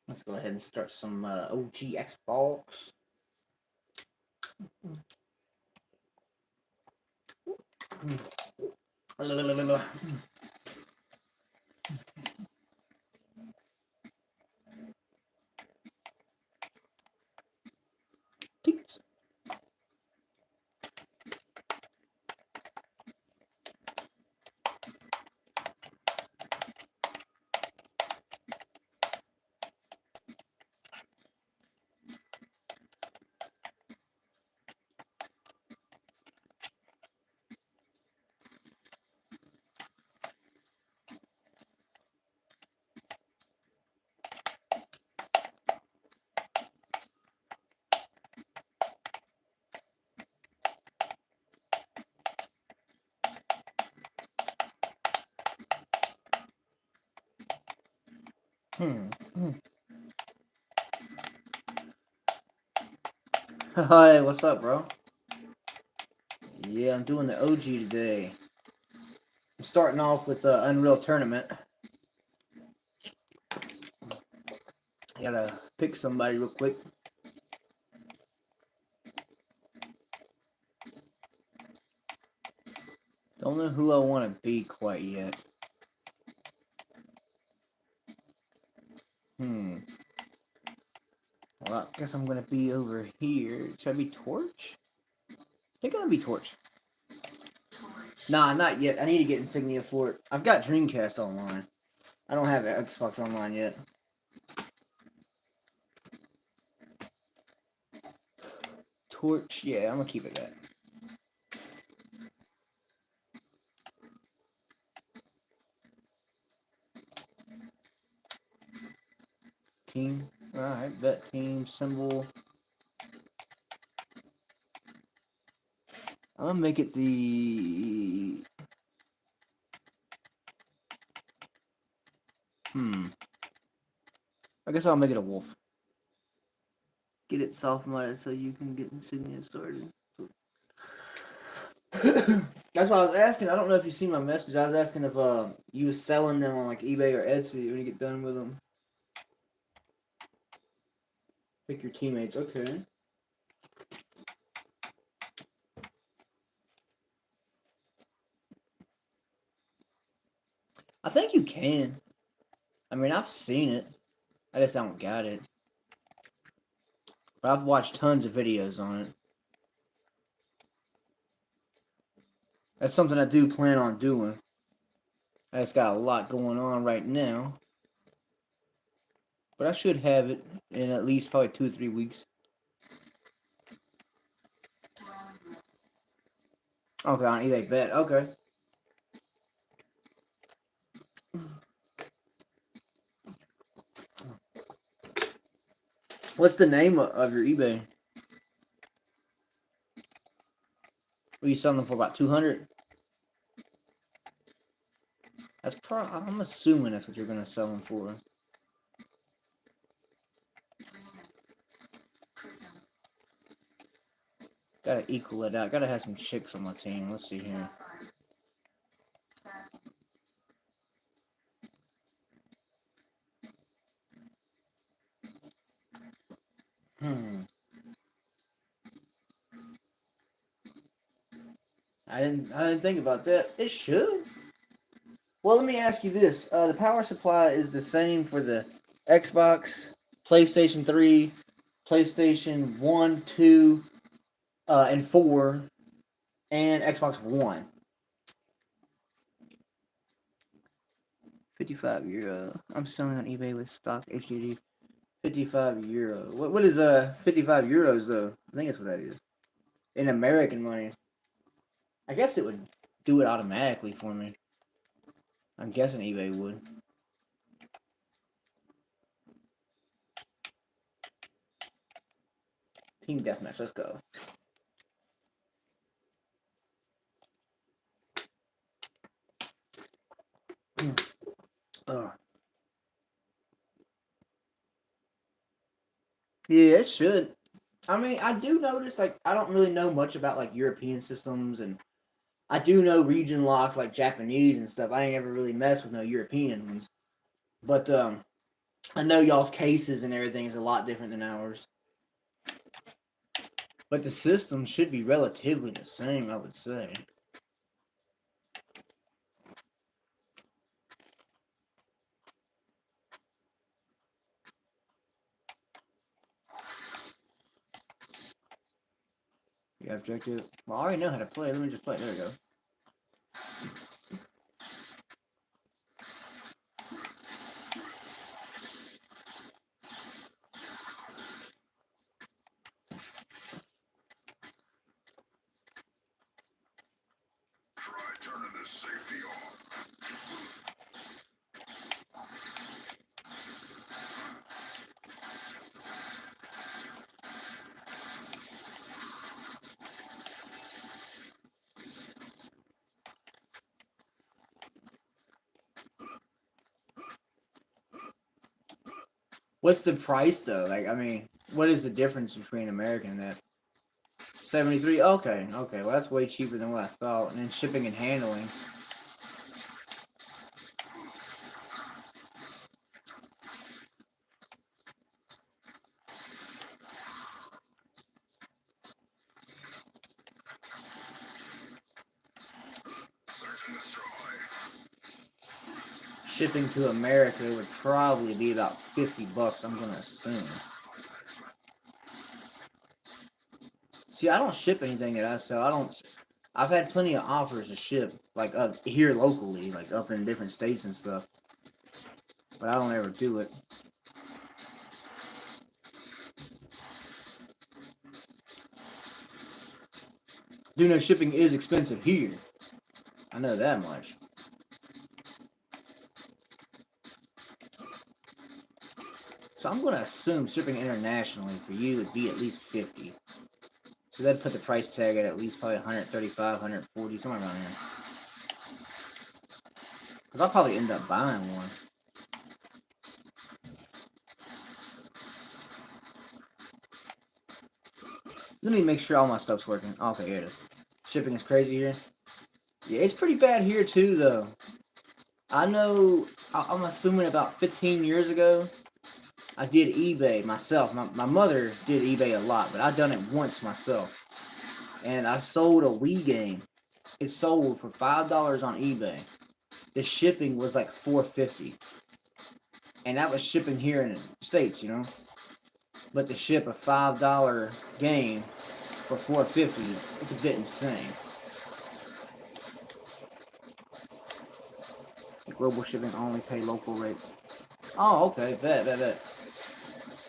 Let's go ahead and start some OG Xbox. Hi, what's up, bro? Yeah, I'm doing the OG today. I'm starting off with the Unreal Tournament. I gotta pick somebody real quick. Don't know who I want to be quite yet. Well, I guess I'm gonna be over here. Should I be Torch? I think I'm gonna be Torch. Nah, not yet. I need to get Insignia for it. I've got Dreamcast online. I don't have Xbox Online yet. Torch, yeah, I'm gonna keep it that. Team, alright, bet team symbol. I'm gonna make it the. I guess I'll make it a wolf. Get it soft modded so you can get Insignia started. That's why I was asking. I don't know if you see my message. I was asking if you was selling them on like eBay or Etsy when you get done with them. Pick your teammates. Okay. I think you can. I mean, I've seen it. I just haven't got it. But I've watched tons of videos on it. That's something I do plan on doing. I just got a lot going on right now. But I should have it in at least probably 2 or 3 weeks. Okay, on eBay bet. Okay. What's the name of your eBay? What are you selling them for? About 200? That's I'm assuming that's what you're gonna sell them for. Gotta equal it out. Gotta have some chicks on my team. Let's see here. I didn't think about that. It should. Well, let me ask you this: the power supply is the same for the Xbox, PlayStation 3, PlayStation 1, 2, and 4, and Xbox One. €55. I'm selling on eBay with stock HDD. €55. What is €55 though? I think that's what that is in American money. I guess it would do it automatically for me. I'm guessing eBay would. Team deathmatch. Let's go. Yeah, it should. I mean, I do notice, like, I don't really know much about, like, European systems, and I do know region locks like Japanese and stuff. I ain't ever really messed with no European ones. But I know y'all's cases and everything is a lot different than ours. But the system should be relatively the same, I would say. The objective. Well, I already know how to play. Let me just play. There we go. What's the price though? Like, I mean, what is the difference between American and that? 73. Okay, okay. Well, that's way cheaper than what I thought. And then shipping and handling. Shipping to America would probably be about $50. I'm gonna assume. See, I don't ship anything that I sell. I don't. I've had plenty of offers to ship, like up here locally, like up in different states and stuff. But I don't ever do it. Do know shipping is expensive here. I know that much. So I'm going to assume shipping internationally for you would be at least 50. So that'd put the price tag at least probably 135, 140, somewhere around there. Because I'll probably end up buying one. Let me make sure all my stuff's working. Okay, here it is. Shipping is crazy here. Yeah, it's pretty bad here too, though. I know, I'm assuming about 15 years ago, I did eBay myself. My mother did eBay a lot, but I done it once myself. And I sold a Wii game. It sold for $5 on eBay. The shipping was like $4.50. And that was shipping here in the States, you know. But to ship a $5 game for $4.50, it's a bit insane. Global shipping only pay local rates. Oh, okay, bet.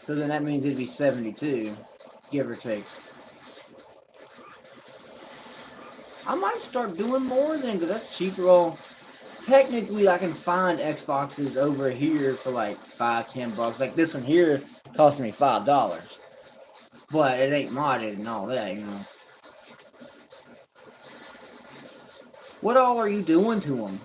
So then that means it'd be 72, give or take. I might start doing more then, because that's cheaper. Well, technically, I can find Xboxes over here for like $5-10. Like this one here cost me $5, but it ain't modded and all that, you know. What all are you doing to them?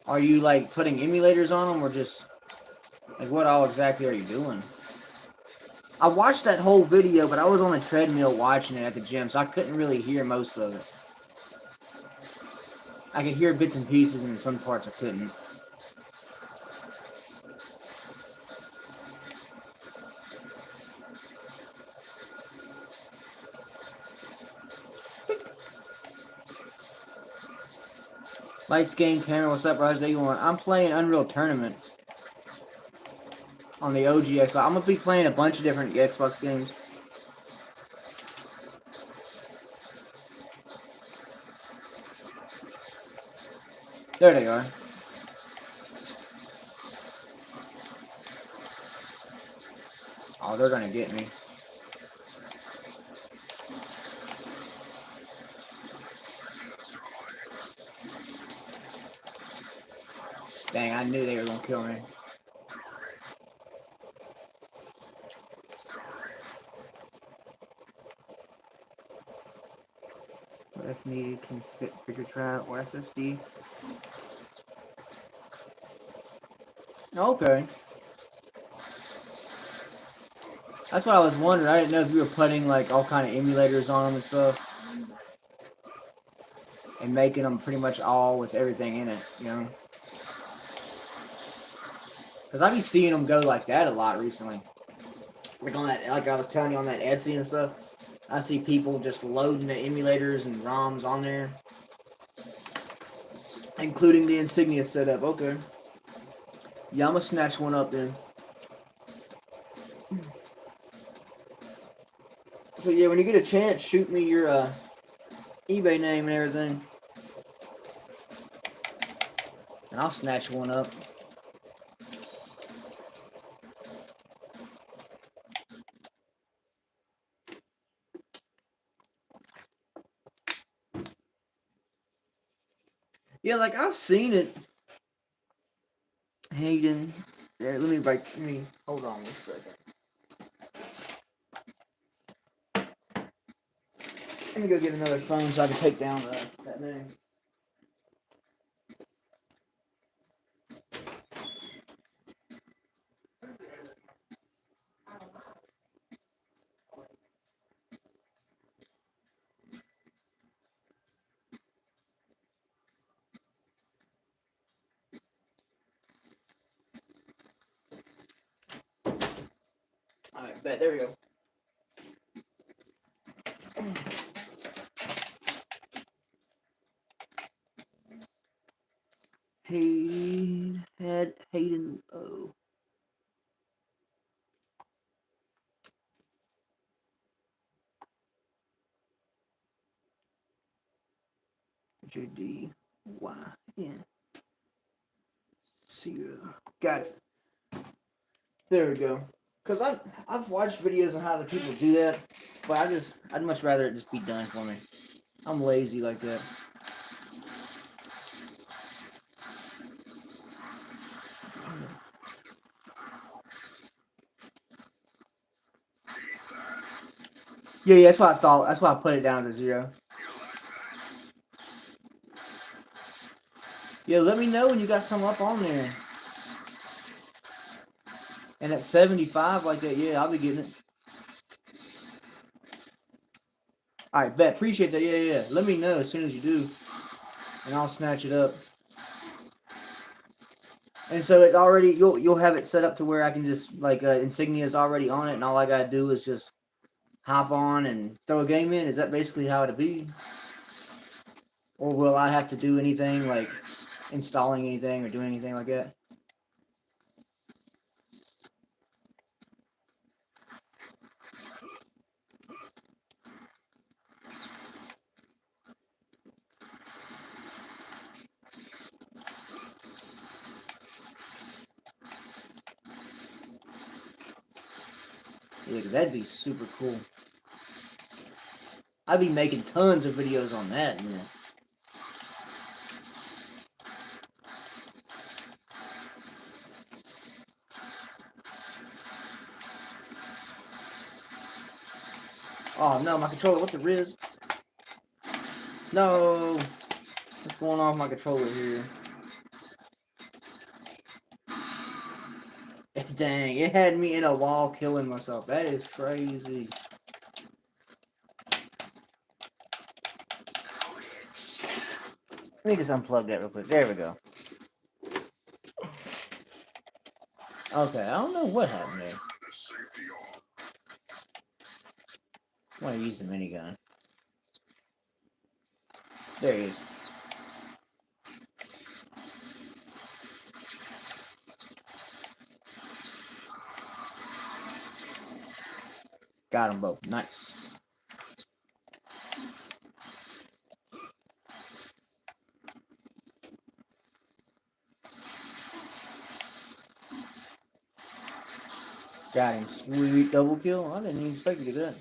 Are you like putting emulators on them, or just like what all exactly are you doing? I watched that whole video, but I was on a treadmill watching it at the gym, so I couldn't really hear most of it. I could hear bits and pieces, and in some parts I couldn't. Lights game camera, what's up, Raj? Day you want? I'm playing Unreal Tournament on the OG Xbox. I'm gonna be playing a bunch of different Xbox games. There they are. Oh, they're gonna get me. Dang, I knew they were gonna kill me. If needed, can fit figure trap or SSD. Okay. That's what I was wondering. I didn't know if you were putting like all kind of emulators on them and stuff, and making them pretty much all with everything in it, you know? Because I be seeing them go like that a lot recently. Like on that, like I was telling you on that Etsy and stuff. I see people just loading the emulators and ROMs on there, including the Insignia setup. Okay. Yeah, I'm gonna snatch one up then. So yeah, when you get a chance, shoot me your eBay name and everything, and I'll snatch one up. Yeah, like I've seen it. Hayden. Yeah, let me hold on one second. Let me go get another phone so I can take down that name. Alright, bet. There we go. Hayden. Oh. JDYN. Got it. There we go. Cause I've watched videos on how the people do that, but I'd much rather it just be done for me. I'm lazy like that. Yeah, that's what I thought. That's why I put it down to 0. Yeah, let me know when you got some up on there. And at 75 like that, yeah, I'll be getting it. Alright, bet. Appreciate that. Yeah. Let me know as soon as you do. And I'll snatch it up. And so it already you'll have it set up to where I can just like Insignia is already on it, and all I gotta do is just hop on and throw a game in. Is that basically how it'll be? Or will I have to do anything like installing anything or doing anything like that? Yeah, that'd be super cool. I'd be making tons of videos on that, man. Oh no, my controller! What the riz? No, what's going on with my controller here? Dang, it had me in a wall killing myself. That is crazy. Let me just unplug that real quick. There we go. Okay, I don't know what happened there. I want to use the minigun. There he is. Got them both. Nice. Got him. Sweet double kill. I didn't even expect you to do that.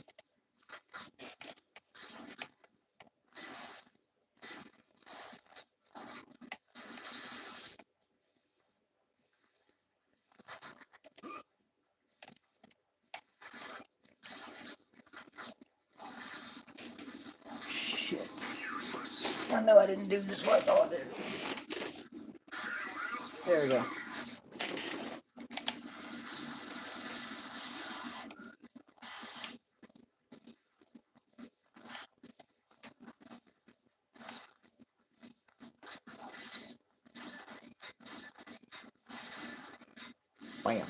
Shit. I know I didn't do just what I thought I did. There we go. Bam.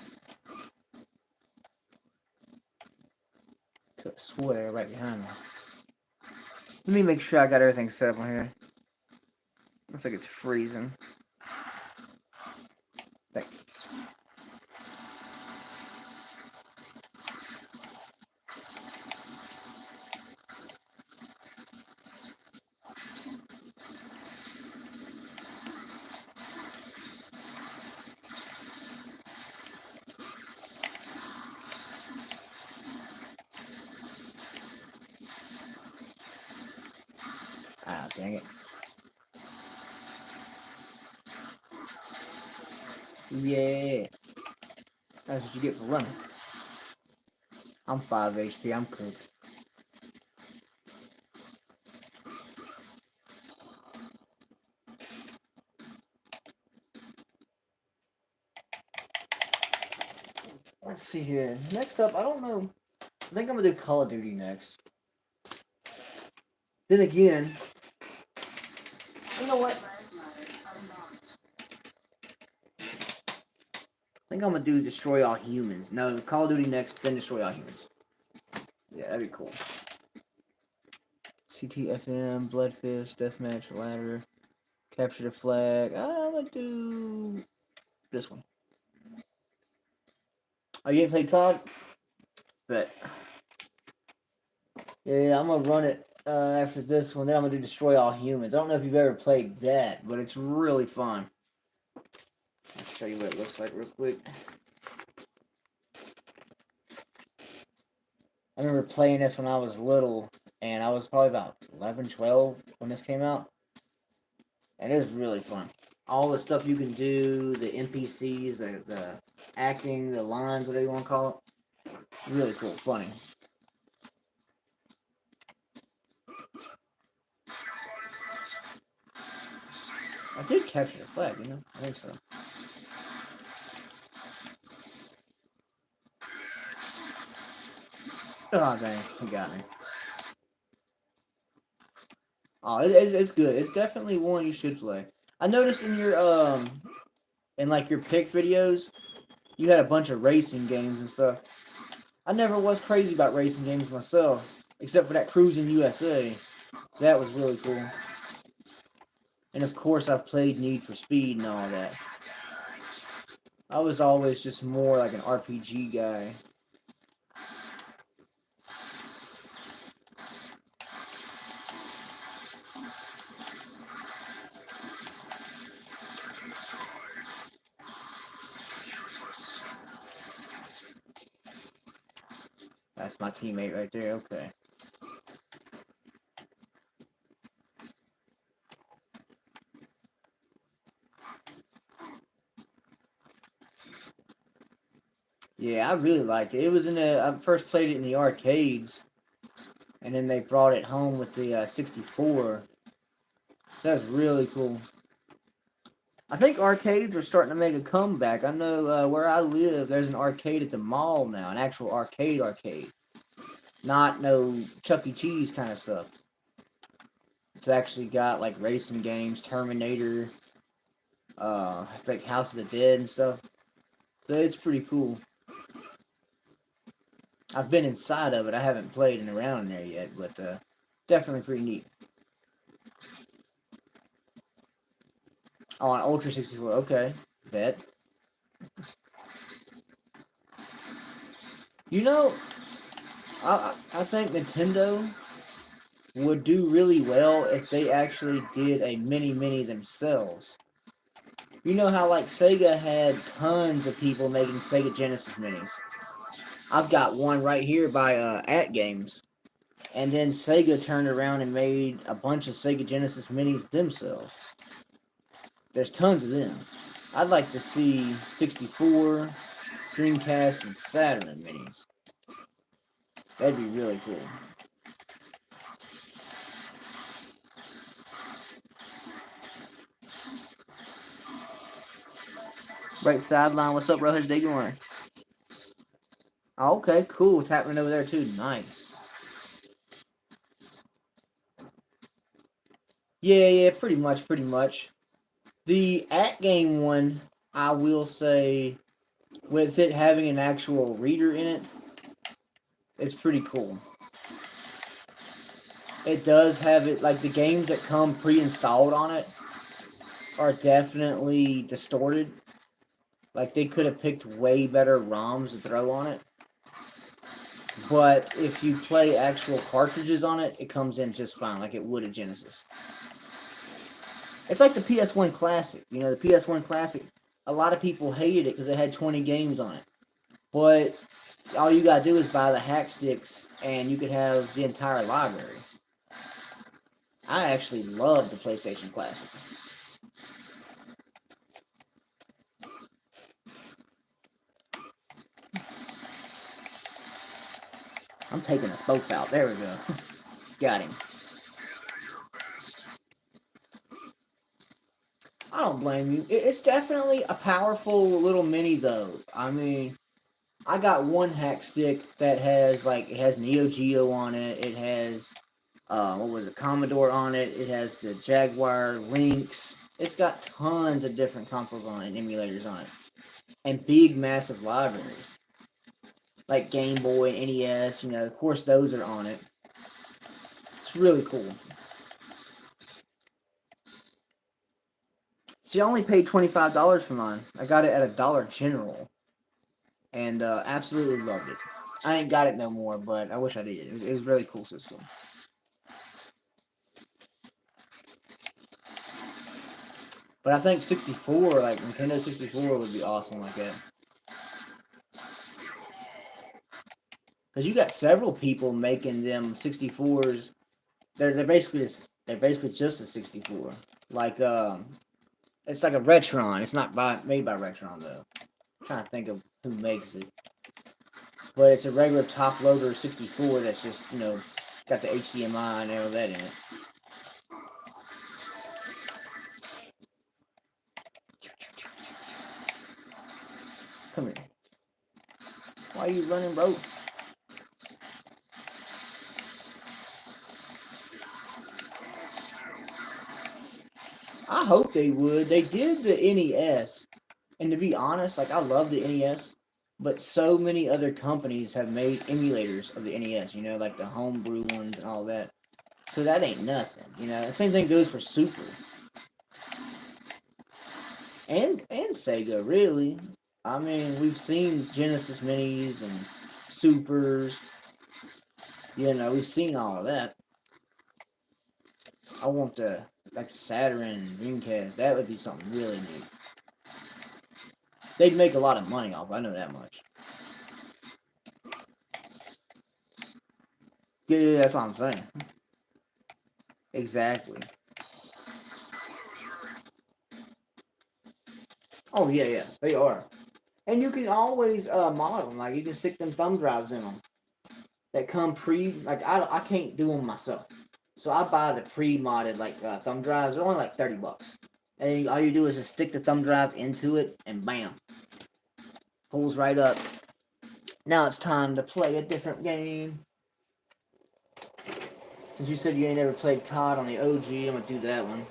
Could swear right behind me. Let me make sure I got everything set up on here. Looks like it's freezing. Thank you. Ah, dang it. Yeah. That's what you get for running. I'm 5 HP. I'm cooked. Let's see here. Next up, I don't know. I think I'm going to do Call of Duty next. Then again, you know what? I think I'm going to do Destroy All Humans. No, Call of Duty next, then Destroy All Humans. Yeah, that'd be cool. CTFM, Bloodfist, Deathmatch, Ladder, Capture the Flag. I'm going to do this one. Oh, you ain't played COD? But yeah, I'm gonna run it after this one. Then I'm gonna do Destroy All Humans. I don't know if you've ever played that, but it's really fun. I'll show you what it looks like real quick. I remember playing this when I was little, and I was probably about 11, 12 when this came out. And it was really fun. All the stuff you can do, the NPCs, the acting, the lines, whatever you want to call it. Really cool, funny. I did capture the flag, you know? I think so. Oh, dang. He got me. Oh, it's good. It's definitely one you should play. I noticed in your in like your pick videos, you had a bunch of racing games and stuff. I never was crazy about racing games myself, except for that Cruising USA. That was really cool. And of course, I've played Need for Speed and all that. I was always just more like an RPG guy. That's my teammate right there. Okay. Yeah, I really liked it. It was in the I first played it in the arcades, and then they brought it home with the 64. That's really cool. I think arcades are starting to make a comeback. I know where I live, there's an arcade at the mall now, an actual arcade. Not no Chuck E. Cheese kind of stuff. It's actually got like racing games, Terminator, I think House of the Dead and stuff. So it's pretty cool. I've been inside of it. I haven't played and around in there yet, but definitely pretty neat. Oh, an Ultra 64. Okay, bet. You know, I think Nintendo would do really well if they actually did a mini themselves. You know how like Sega had tons of people making Sega Genesis minis. I've got one right here by At Games. And then Sega turned around and made a bunch of Sega Genesis minis themselves. There's tons of them. I'd like to see 64, Dreamcast, and Saturn minis. That'd be really cool. Right sideline, what's up, bro? How's day going? Oh, okay, cool. What's happening over there too? Nice. Yeah, pretty much. The at game one, I will say, with it having an actual reader in it, it's pretty cool. It does have it, like the games that come pre-installed on it are definitely distorted. Like they could have picked way better ROMs to throw on it. But if you play actual cartridges on it, it comes in just fine, like it would a Genesis. It's like the PS1 Classic. You know, the PS1 Classic, a lot of people hated it because it had 20 games on it. But all you gotta do is buy the hack sticks and you could have the entire library. I actually love the PlayStation Classic. I'm taking us both out. There we go. Got him. I don't blame you. It's definitely a powerful little mini, though. I mean, I got one hack stick that has like it has Neo Geo on it. It has what was it, Commodore on it. It has the Jaguar Lynx. It's got tons of different consoles on it and emulators on it, and big massive libraries like Game Boy, NES. You know, of course, those are on it. It's really cool. See, I only paid $25 for mine. I got it at a Dollar General, and absolutely loved it. I ain't got it no more, but I wish I did. It was a really cool system. But I think 64, like Nintendo 64, would be awesome like that. Because you got several people making them 64s. They're basically just a 64. Like it's like a Retron. It's not made by Retron though. I'm trying to think of who makes it. But it's a regular top loader 64 that's just, you know, got the HDMI and all that in it. Come here. Why are you running, bro? I hope they would. They did the NES. And to be honest, like I love the NES, but so many other companies have made emulators of the NES, you know, like the homebrew ones and all that. So that ain't nothing, you know. The same thing goes for Super and Sega, really. I mean, we've seen Genesis Minis and Supers. You know, we've seen all of that. I want the like Saturn, Dreamcast. That would be something really neat. They'd make a lot of money off. I know that much. Yeah, that's what I'm saying. Exactly. Oh yeah, they are. And you can always mod them. Like you can stick them thumb drives in them that come pre. Like I can't do them myself, so I buy the pre-modded like thumb drives. They're only like $30, and all you do is just stick the thumb drive into it, and bam, pulls right up. Now it's time to play a different game. Since you said you ain't never played COD on the OG, I'm gonna do that one.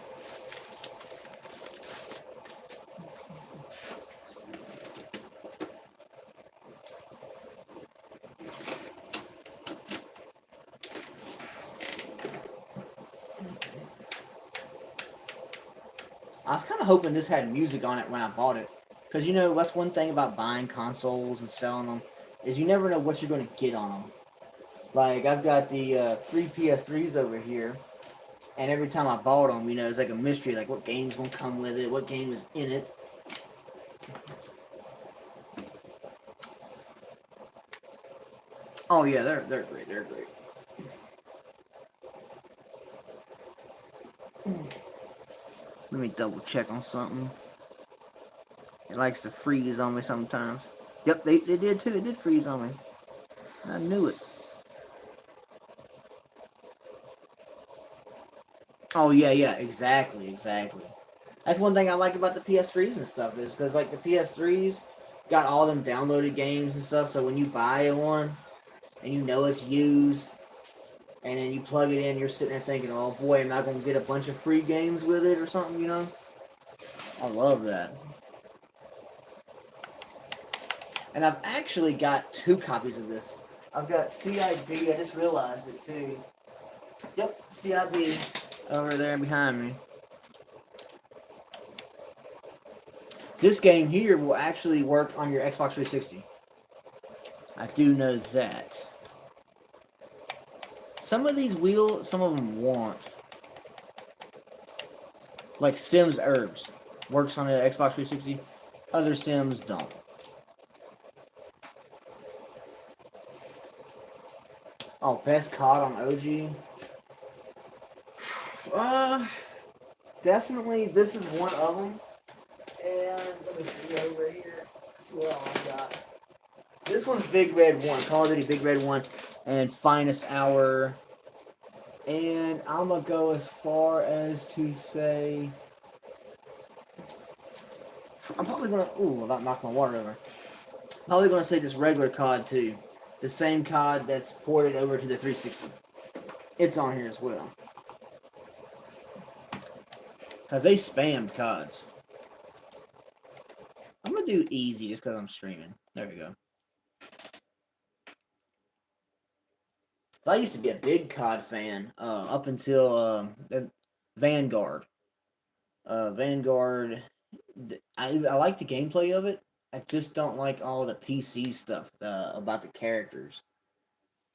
I was kind of hoping this had music on it when I bought it, because you know that's one thing about buying consoles and selling them is you never know what you're gonna get on them. Like I've got the three PS3s over here, and every time I bought them, you know, it's like a mystery, like what game's gonna come with it, what game is in it. Oh yeah, they're great, they're great. Let me double check on something. It likes to freeze on me sometimes. Yep, they did too. It did freeze on me. I knew it. Oh yeah, exactly. That's one thing I like about the PS3s and stuff is because like the PS3s got all them downloaded games and stuff. So when you buy one and you know it's used, and then you plug it in, you're sitting there thinking, "Oh boy, am I gonna get a bunch of free games with it or something?" You know. I love that. And I've actually got 2 copies of this. I've got CIB. I just realized it too. Yep, CIB over there behind me. This game here will actually work on your Xbox 360. I do know that. Some of these wheels, some of them won't. Like Sims Herbs works on the Xbox 360. Other Sims don't. Oh, best COD on OG. Definitely this is one of them. And let me see over here. See what else I got. This one's Big Red 1. Call of Duty Big Red 1 and Finest Hour. And I'm going to go as far as to say... I'm probably going to... Ooh, about knocked my water over. Probably going to say just regular COD too. The same COD that's ported over to the 360. It's on here as well. Because they spammed CODs. I'm going to do easy just because I'm streaming. There we go. I used to be a big COD fan up until Vanguard. Vanguard, I like the gameplay of it. I just don't like all the PC stuff about the characters.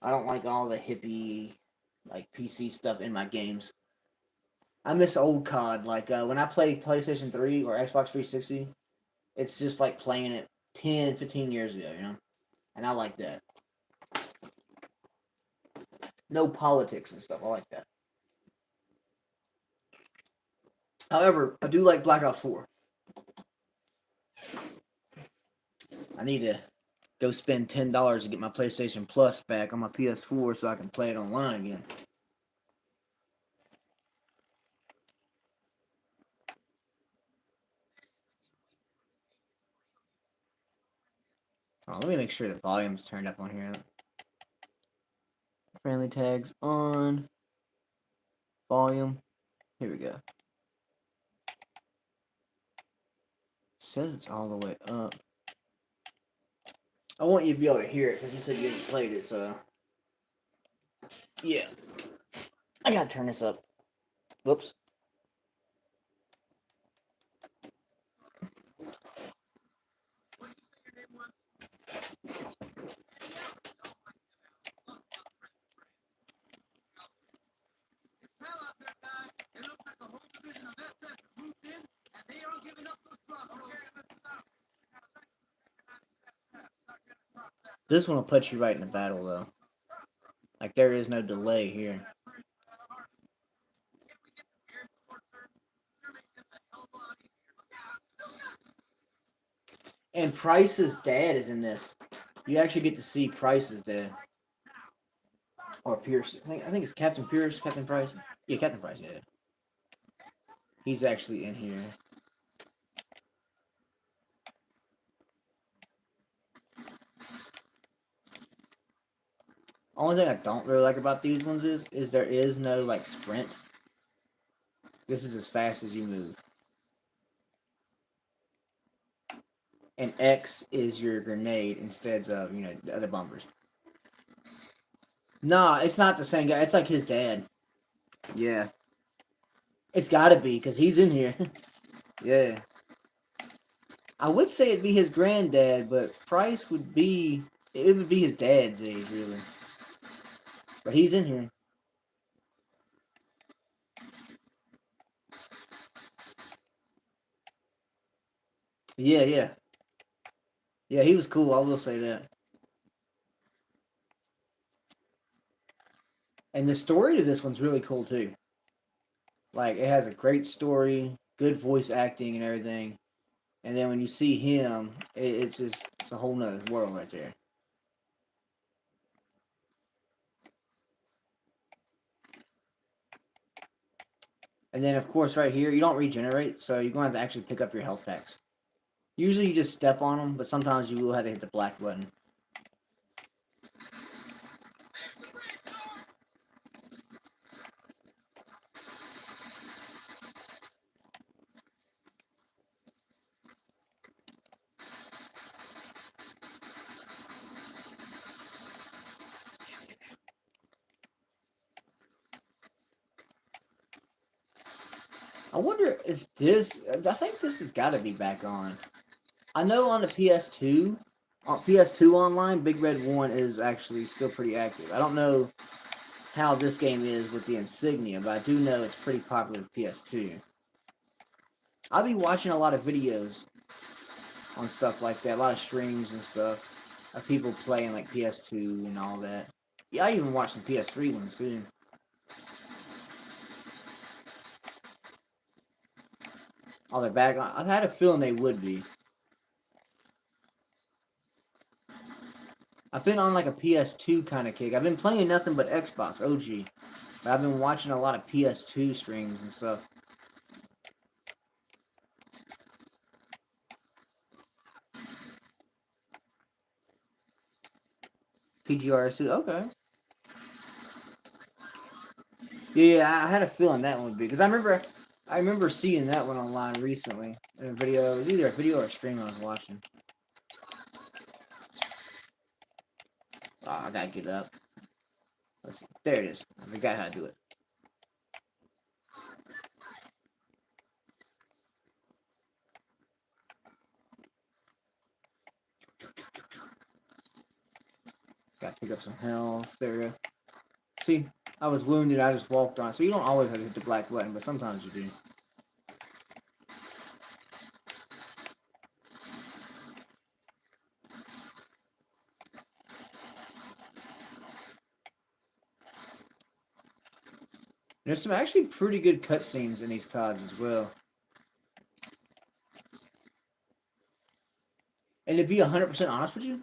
I don't like all the hippie, like PC stuff in my games. I miss old COD. Like when I play PlayStation 3 or Xbox 360, it's just like playing it 10, 15 years ago, you know? And I like that. No politics and stuff. I like that. However, I do like Black Ops 4. I need to go spend $10 to get my PlayStation Plus back on my PS4 so I can play it online again. Oh, let me make sure the volume's turned up on here. Friendly tags on. Volume. Here we go. Says it's all the way up. I want you to be able to hear it because you said you hadn't played it, so. Yeah. I gotta turn this up. Whoops. This one will put you right in the battle, though. Like, there is no delay here. And Price's dad is in this. You actually get to see Price's dad. Or Pierce. I think it's Captain Pierce, Captain Price. Yeah, Captain Price, yeah. He's actually in here. Only thing I don't really like about these ones is there is no like sprint. This is as fast as you move. And X is your grenade instead of, you know, the other bumpers. Nah, it's not the same guy. It's like his dad. Yeah. It's gotta be, because he's in here. Yeah. I would say it'd be his granddad, but Price would be... It would be his dad's age, really. But he's in here. Yeah, yeah. Yeah, he was cool, I will say that. And the story to this one's really cool, too. Like, it has a great story, good voice acting and everything. And then when you see him, it's just it's a whole nother world right there. And then, of course, right here, you don't regenerate, so you're going to have to actually pick up your health packs. Usually you just step on them, but sometimes you will have to hit the black button. I wonder if this. I think this has got to be back on. I know on the PS2, on PS2 online, Big Red 1 is actually still pretty active. I don't know how this game is with the insignia, but I do know it's pretty popular with PS2. I'll be watching a lot of videos on stuff like that, a lot of streams and stuff of people playing like PS2 and all that. Yeah, I even watched some PS3 ones too. Oh, they're back on. I had a feeling they would be. I've been on like a PS2 kind of kick. I've been playing nothing but Xbox OG, but I've been watching a lot of PS2 streams and stuff. PGRS2, okay. Yeah, I had a feeling that one would be because I remember seeing that one online recently in a video. It was either a video or a stream I was watching. Oh, I gotta get up. Let's see. There it is. I forgot how to do it. Gotta pick up some health. There we go. See, I was wounded. I just walked on. So you don't always have to hit the black button, but sometimes you do. There's some actually pretty good cutscenes in these CODs as well. And to be 100% honest with you,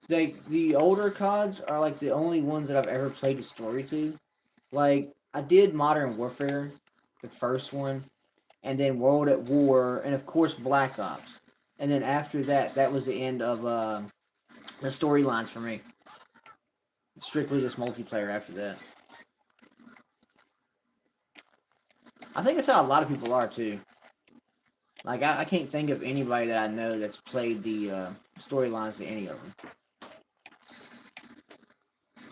the older CODs are like the only ones that I've ever played the story to. Like, I did Modern Warfare, the first one, and then World at War, and of course Black Ops. And then after that, that was the end of the storylines for me. Strictly just multiplayer after that. I think that's how a lot of people are too. Like, I can't think of anybody that I know that's played the storylines to any of them.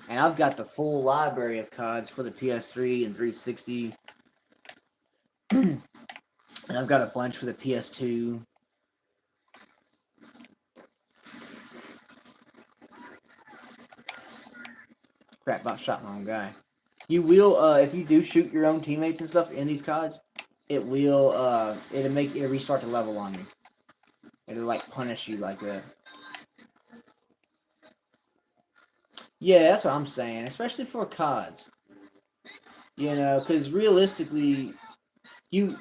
And I've got the full library of CODs for the PS3 and 360. And I've got a bunch for the PS2. Crap, about shot my own guy. You will, if you do shoot your own teammates and stuff in these CODs, it'll make it restart the level on you. It'll like punish you like that. Yeah, that's what I'm saying, especially for CODs. You know, because realistically,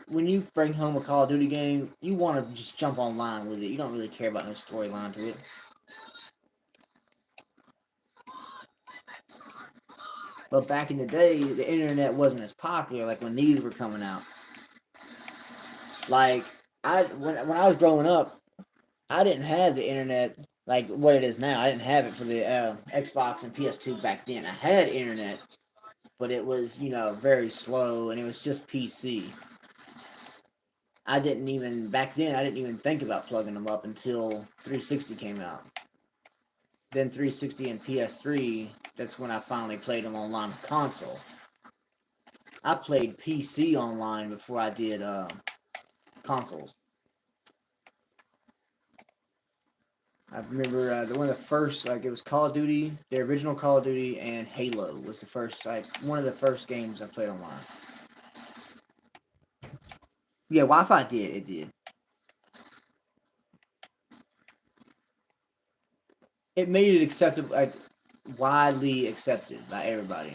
when you bring home a Call of Duty game, you want to just jump online with it. You don't really care about no storyline to it. But back in the day, the internet wasn't as popular like when these were coming out. Like when I was growing up, I didn't have the internet like what it is now. I didn't have it for the Xbox and PS2 back then. I had internet, but it was very slow and it was just PC. I didn't even back then. I didn't even think about plugging them up until 360 came out. Then 360 and PS3. That's when I finally played them online on console. I played PC online before I did consoles. I remember one of the first, like it was Call of Duty, the original Call of Duty, and Halo was the first, like one of the first games I played online. Yeah, Wi-Fi it did. It made it acceptable, like widely accepted by everybody.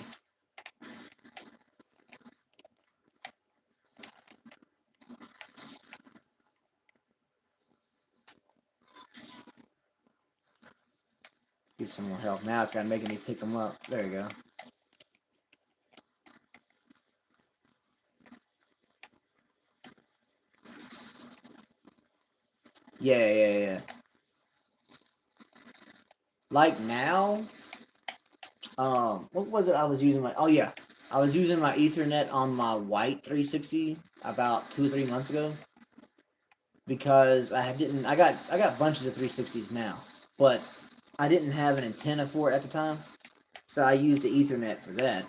Get some more help. Now it's got making me pick them up. There you go. Yeah. Like now, what was it I was using I was using my Ethernet on my white 360 about 2 or 3 months ago because I got bunches of 360s now, but I didn't have an antenna for it at the time, so I used the Ethernet for that.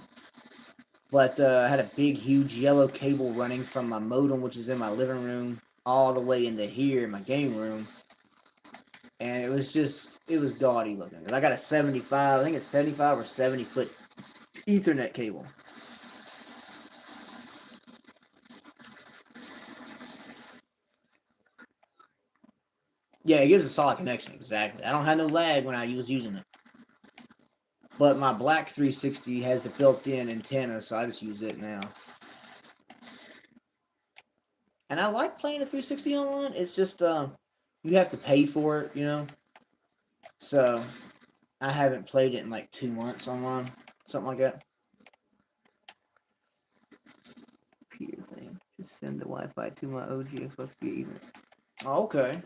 But I had a big, huge yellow cable running from my modem, which is in my living room, all the way into here in my game room. And it was gaudy looking. I got a 75, I think it's 75 or 70-foot Ethernet cable. Yeah, it gives a solid connection, exactly. I don't have no lag when I was using it. But my black 360 has the built-in antenna, so I just use it now. And I like playing the 360 online. It's just you have to pay for it, you know. So I haven't played it in like 2 months online, something like that. Computer thing. Just send the Wi-Fi to my OG. It's supposed to be even. Oh, okay.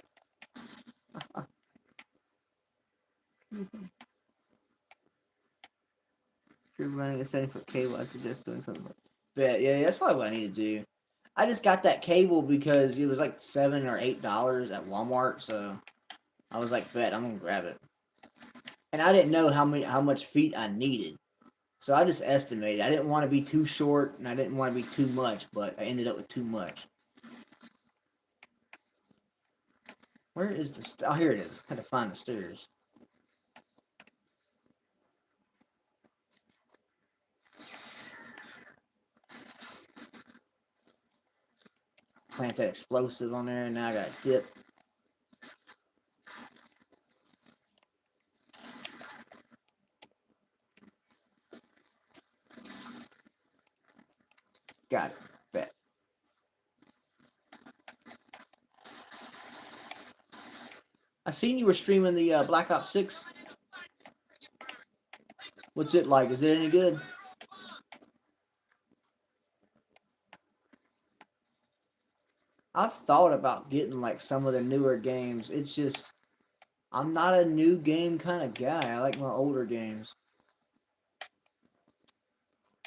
If you're running a 70-foot cable, I'd suggest doing something like that. Yeah, that's probably what I need to do. I just got that cable because it was like $7 or $8 at Walmart, so I was like, bet I'm gonna grab it. And I didn't know how much feet I needed, so I just estimated. I didn't want to be too short, and I didn't want to be too much, but I ended up with too much. Where is the? Oh, here it is. I had to find the stairs. Plant that explosive on there, and now I got a dip. Got it. Bet. I seen you were streaming the Black Ops 6. What's it like? Is it any good? I've thought about getting like some of the newer games. It's just I'm not a new game kind of guy. I like my older games.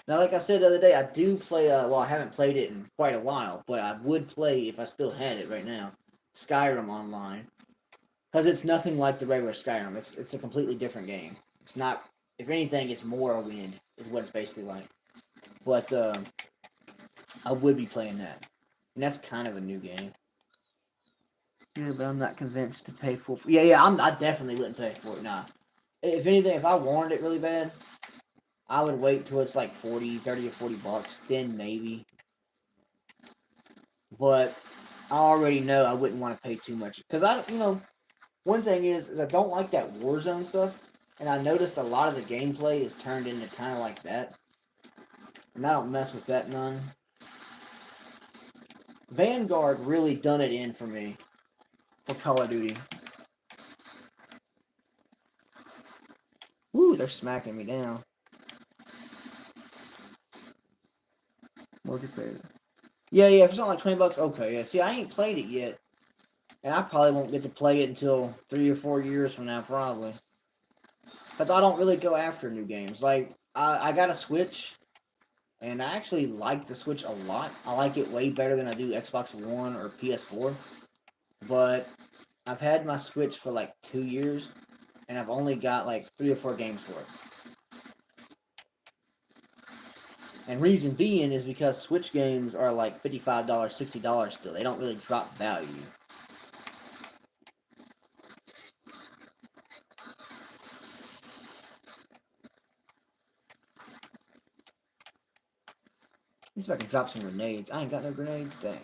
Now, like I said the other day, I do play. Well, I haven't played it in quite a while, but I would play if I still had it right now. Skyrim online, because it's nothing like the regular Skyrim. It's a completely different game. It's not. If anything, it's Morrowind is what it's basically like. But I would be playing that, and that's kind of a new game. Yeah, but I'm not convinced to pay for. Yeah, yeah, I definitely wouldn't pay for it. Nah. If anything, if I wanted it really bad, I would wait till it's like 40, 30 or $40. Then maybe. But I already know I wouldn't want to pay too much because one thing is I don't like that Warzone stuff, and I noticed a lot of the gameplay is turned into kind of like that, and I don't mess with that none. Vanguard really done it in for me for Call of Duty. Woo, they're smacking me down. Multiplayer. Yeah, yeah, for something like $20. Okay, yeah. See, I ain't played it yet, and I probably won't get to play it until 3 or 4 years from now, probably. Because I don't really go after new games. Like I got a Switch, and I actually like the Switch a lot. I like it way better than I do Xbox One or PS4. But I've had my Switch for like 2 years, and I've only got like 3 or 4 games for it. And reason being is because Switch games are like $55, $60 still. They don't really drop value. Let's see if I can drop some grenades. I ain't got no grenades, dang.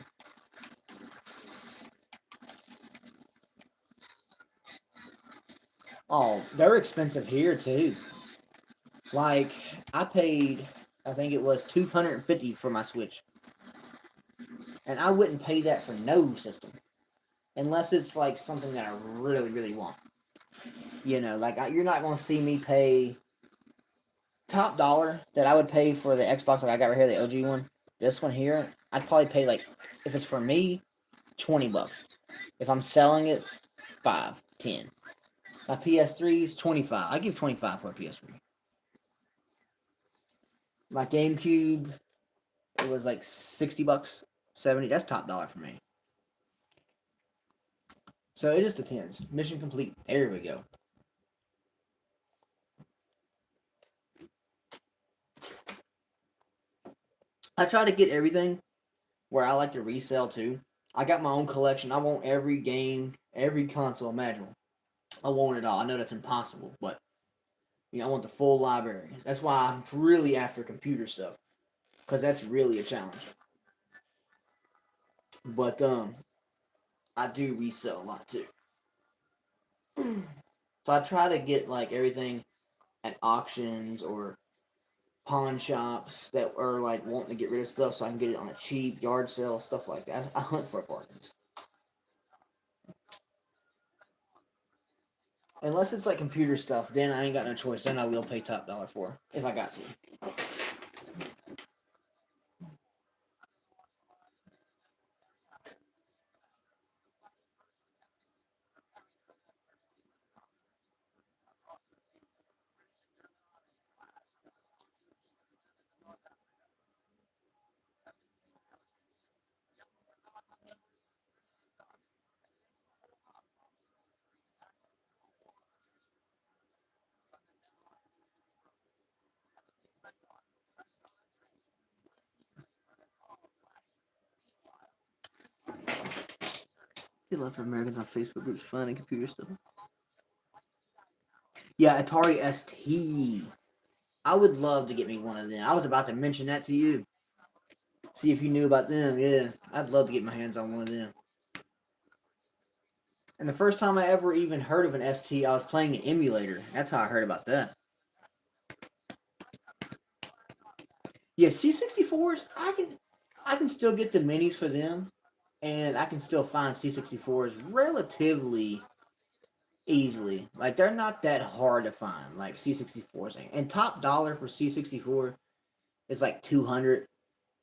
Oh, they're expensive here too. Like I paid, I think it was 250 for my Switch, and I wouldn't pay that for no system unless it's like something that I really, really want. Like you're not gonna see me pay top dollar that I would pay for the Xbox like I got right here, the OG one. This one here, I'd probably pay like if it's for me, $20. If I'm selling it, 5, 10. My PS3 is 25. I give 25 for a PS3. My GameCube, it was like $60, 70. That's top dollar for me. So it just depends. Mission complete. There we go. I try to get everything where I like to resell too. I got my own collection. I want every game, every console imaginable. I want it all. I know that's impossible, but I want the full library. That's why I'm really after computer stuff because that's really a challenge. But I do resell a lot too. So I try to get like everything at auctions or pawn shops that are like wanting to get rid of stuff so I can get it on a cheap yard sale, stuff like that. I hunt for bargains. Unless it's like computer stuff, then I ain't got no choice. Then I will pay top dollar for it if I got to. Lots of Americans on Facebook groups finding computer stuff. Yeah, Atari ST. I would love to get me one of them. I was about to mention that to you. See if you knew about them. Yeah, I'd love to get my hands on one of them. And the first time I ever even heard of an ST, I was playing an emulator. That's how I heard about that. Yeah, C64s. I can still get the minis for them, and I can still find C64s relatively easily. Like they're not that hard to find. Like C64s, and top dollar for C64 is like 200,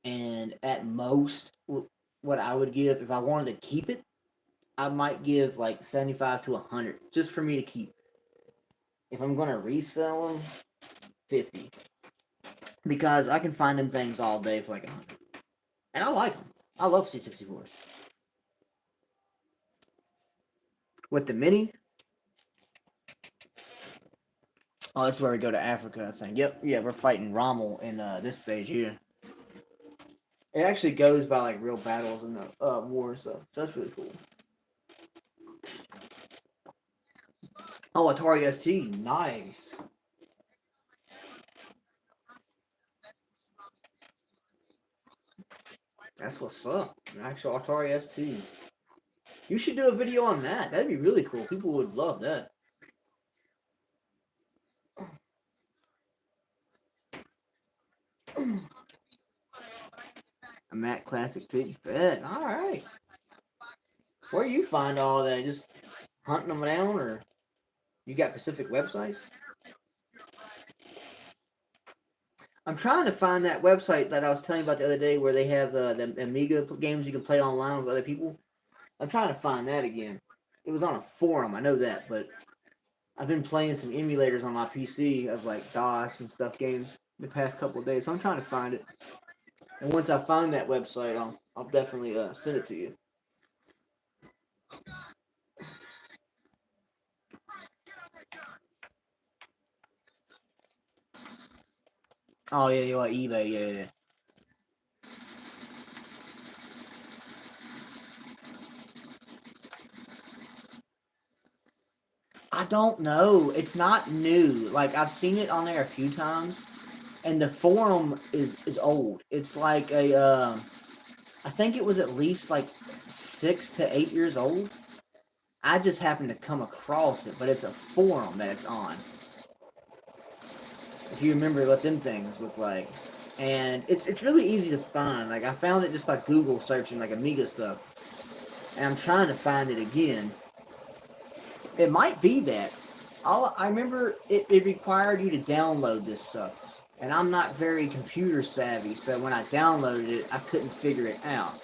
and at most, what I would give if I wanted to keep it, I might give like 75 to 100 just for me to keep. If I'm gonna resell them, 50 because I can find them things all day for like 100, and I like them. I love C64s. With the mini, oh, that's where we go to Africa, I think. Yep, yeah, we're fighting Rommel in this stage here. It actually goes by like real battles in the war and stuff, so that's really cool. Oh, Atari ST, nice. That's what's up. An actual Atari ST. You should do a video on that. That'd be really cool. People would love that. A Mac Classic too. Bet. All right. Where you find all that? Just hunting them down, or you got specific websites? I'm trying to find that website that I was telling you about the other day, where they have the Amiga games you can play online with other people. I'm trying to find that again. It was on a forum, I know that, but I've been playing some emulators on my PC of like DOS and stuff games the past couple of days, so I'm trying to find it. And once I find that website, I'll definitely send it to you. Oh yeah, you like eBay, yeah, yeah. I don't know. It's not new. Like I've seen it on there a few times, and the forum is old. It's like I think it was at least like 6 to 8 years old. I just happened to come across it, but it's a forum that it's on. If you remember what them things look like, and it's really easy to find. Like I found it just by Google searching like Amiga stuff, and I'm trying to find it again. It might be that. I remember it required you to download this stuff, and I'm not very computer savvy, so when I downloaded it, I couldn't figure it out.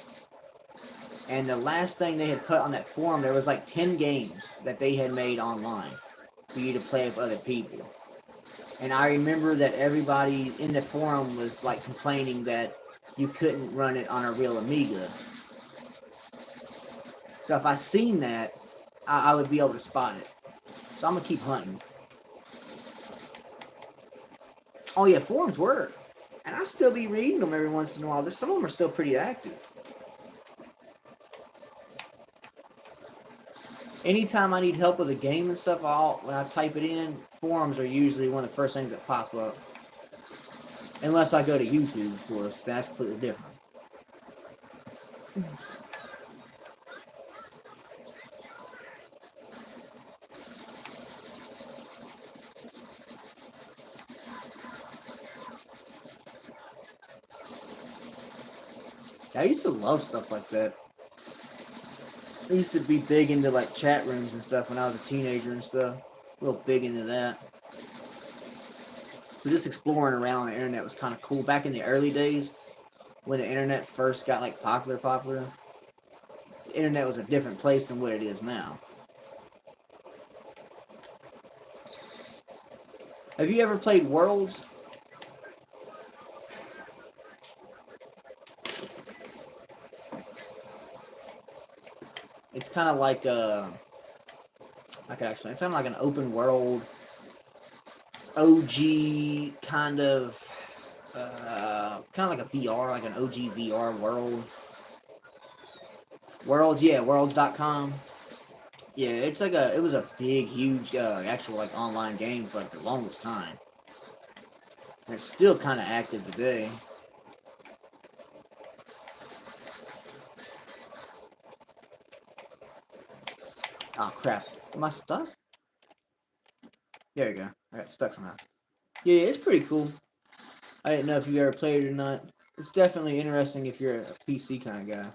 And the last thing they had put on that forum, there was like 10 games that they had made online for you to play with other people. And I remember that everybody in the forum was like complaining that you couldn't run it on a real Amiga. So if I seen that, I would be able to spot it. So I'm gonna keep hunting. Oh yeah, forums work. And I still be reading them every once in a while. There's some of them are still pretty active. Anytime I need help with a game and stuff, when I type it in, forums are usually one of the first things that pop up. Unless I go to YouTube, of course. That's completely different. I used to love stuff like that. I used to be big into like chat rooms and stuff when I was a teenager and stuff. Real big into that. So just exploring around the internet was kind of cool. Back in the early days, when the internet first got like popular, the internet was a different place than what it is now. Have you ever played Worlds? It's kind of like I can explain. It's kind of like an open world, OG kind of like a VR, like an OG VR world. Worlds, yeah, worlds.com. Yeah, it was a big, huge, actual like online game for like the longest time. And it's still kind of active today. Oh crap! Am I stuck? There you go. I got stuck somehow. Yeah, it's pretty cool. I didn't know if you ever played it or not. It's definitely interesting if you're a PC kind of guy.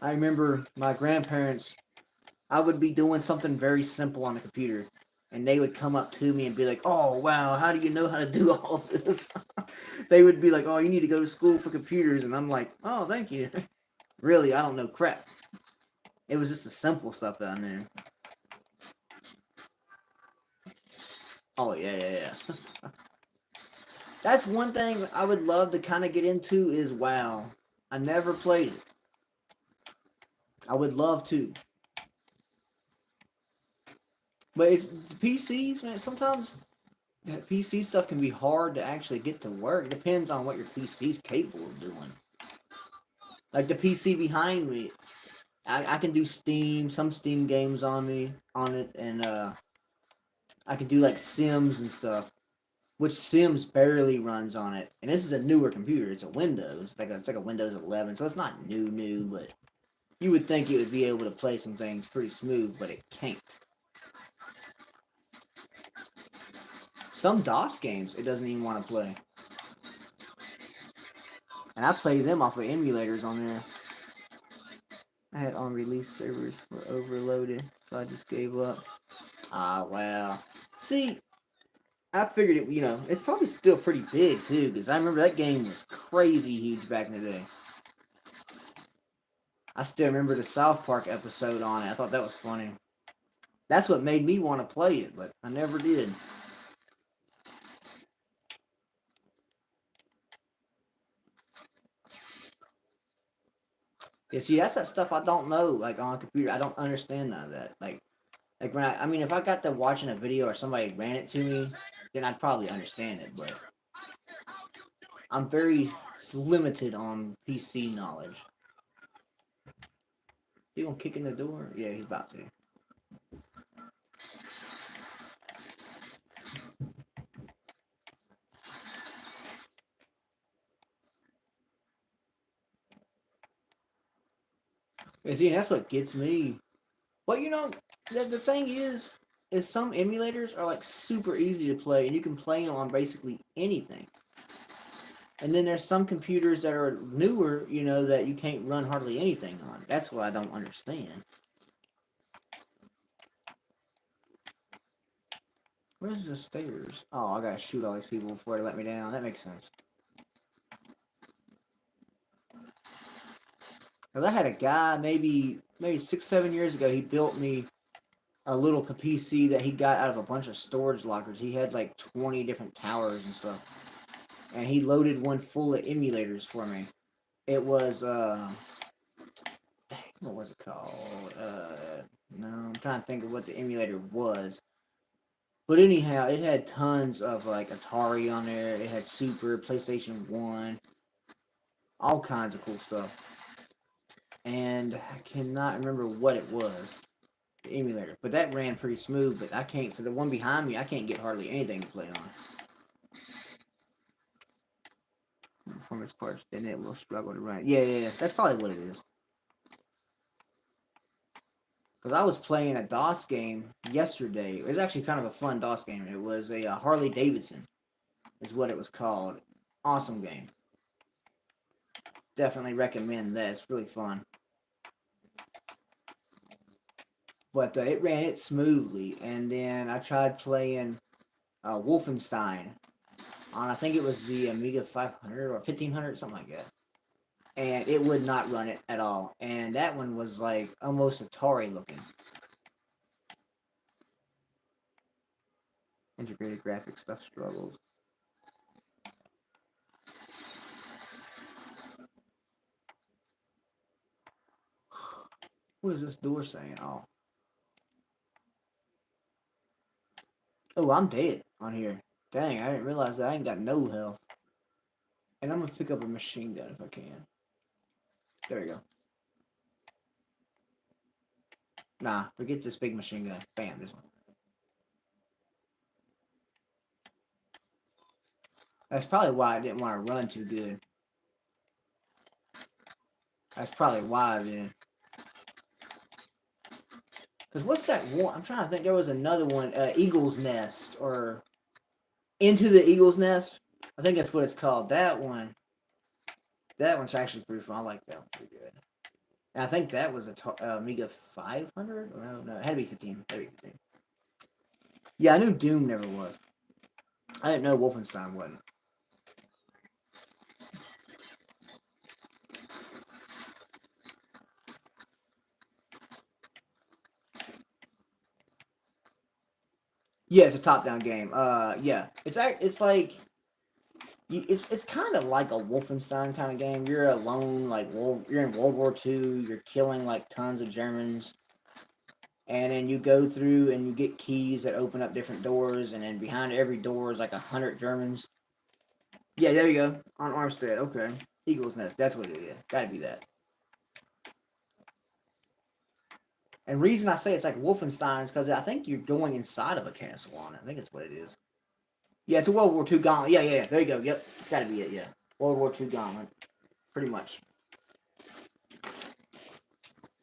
I remember my grandparents, I would be doing something very simple on the computer, and they would come up to me and be like, "Oh, wow, how do you know how to do all this?" They would be like, "Oh, you need to go to school for computers," and I'm like, "Oh, thank you." Really, I don't know crap. It was just the simple stuff down there. Oh, yeah, yeah, yeah. That's one thing I would love to kind of get into is WoW. I never played it. I would love to. But it's PCs, man. Sometimes that PC stuff can be hard to actually get to work. It depends on what your PC is capable of doing. Like the PC behind me, I can do Steam, some Steam games on it, and I can do like Sims and stuff, which Sims barely runs on it. And this is a newer computer; it's a Windows, it's like a Windows 11, so it's not new, but you would think it would be able to play some things pretty smooth, but it can't. Some DOS games it doesn't even want to play. And I play them off of emulators on there. I had on release servers were overloaded, so I just gave up. Ah, wow. See, I figured it, it's probably still pretty big too, because I remember that game was crazy huge back in the day. I still remember the South Park episode on it. I thought that was funny. That's what made me want to play it, but I never did. Yeah, see, that's that stuff I don't know. Like on a computer, I don't understand none of that. Like when I mean, if I got to watching a video or somebody ran it to me, then I'd probably understand it. But I'm very limited on PC knowledge. He gonna kick in the door? Yeah, he's about to. Yeah, see, and that's what gets me. But the thing is some emulators are like super easy to play, and you can play them on basically anything. And then there's some computers that are newer, that you can't run hardly anything on. That's what I don't understand. Where's the stairs? Oh, I gotta shoot all these people before they let me down. That makes sense. Cause I had a guy maybe 6 7 years ago. He built me a little PC that he got out of a bunch of storage lockers. He had like 20 different towers and stuff, and he loaded one full of emulators for me. It was what was it called? No, I'm trying to think of what the emulator was. But anyhow, it had tons of like Atari on there. It had Super, PlayStation 1, all kinds of cool stuff. And I cannot remember what it was, the emulator. But that ran pretty smooth. But I can't, for the one behind me, I can't get hardly anything to play on. Performance parts, then it will struggle to run. Yeah. That's probably what it is. Because I was playing a DOS game yesterday. It was actually kind of a fun DOS game. It was a Harley Davidson, is what it was called. Awesome game. Definitely recommend that. It's really fun. But it ran it smoothly. And then I tried playing Wolfenstein on, I think it was the Amiga 500 or 1500, something like that. And it would not run it at all. And that one was like almost Atari looking. Integrated graphics stuff struggles. What is this door saying? Oh, I'm dead on here. Dang, I didn't realize that I ain't got no health. And I'm gonna pick up a machine gun if I can. There we go. Nah, forget this big machine gun. Bam, this one. That's probably why I didn't want to run too good. That's probably why I didn't. Because what's that one? I'm trying to think. There was another one, Eagle's Nest, or Into the Eagle's Nest. I think that's what it's called. That one's actually pretty fun. I like that one pretty good. And I think that was a Amiga 500? Or no, it had to be 15. Yeah, I knew Doom never was. I didn't know Wolfenstein wasn't. Yeah, it's a top-down game. Yeah, it's like it's kind of like a Wolfenstein kind of game. You're alone, like you're in World War II. You're killing like tons of Germans, and then you go through and you get keys that open up different doors, and then behind every door is like 100 Germans. Yeah, there you go on Armstead. Okay, Eagle's Nest. That's what it is. Gotta be that. And reason I say it's like Wolfenstein is because I think you're going inside of a castle on it. I think that's what it is. Yeah, it's a World War II gauntlet. Yeah. There you go. Yep, it's got to be it. Yeah, World War II gauntlet. Pretty much.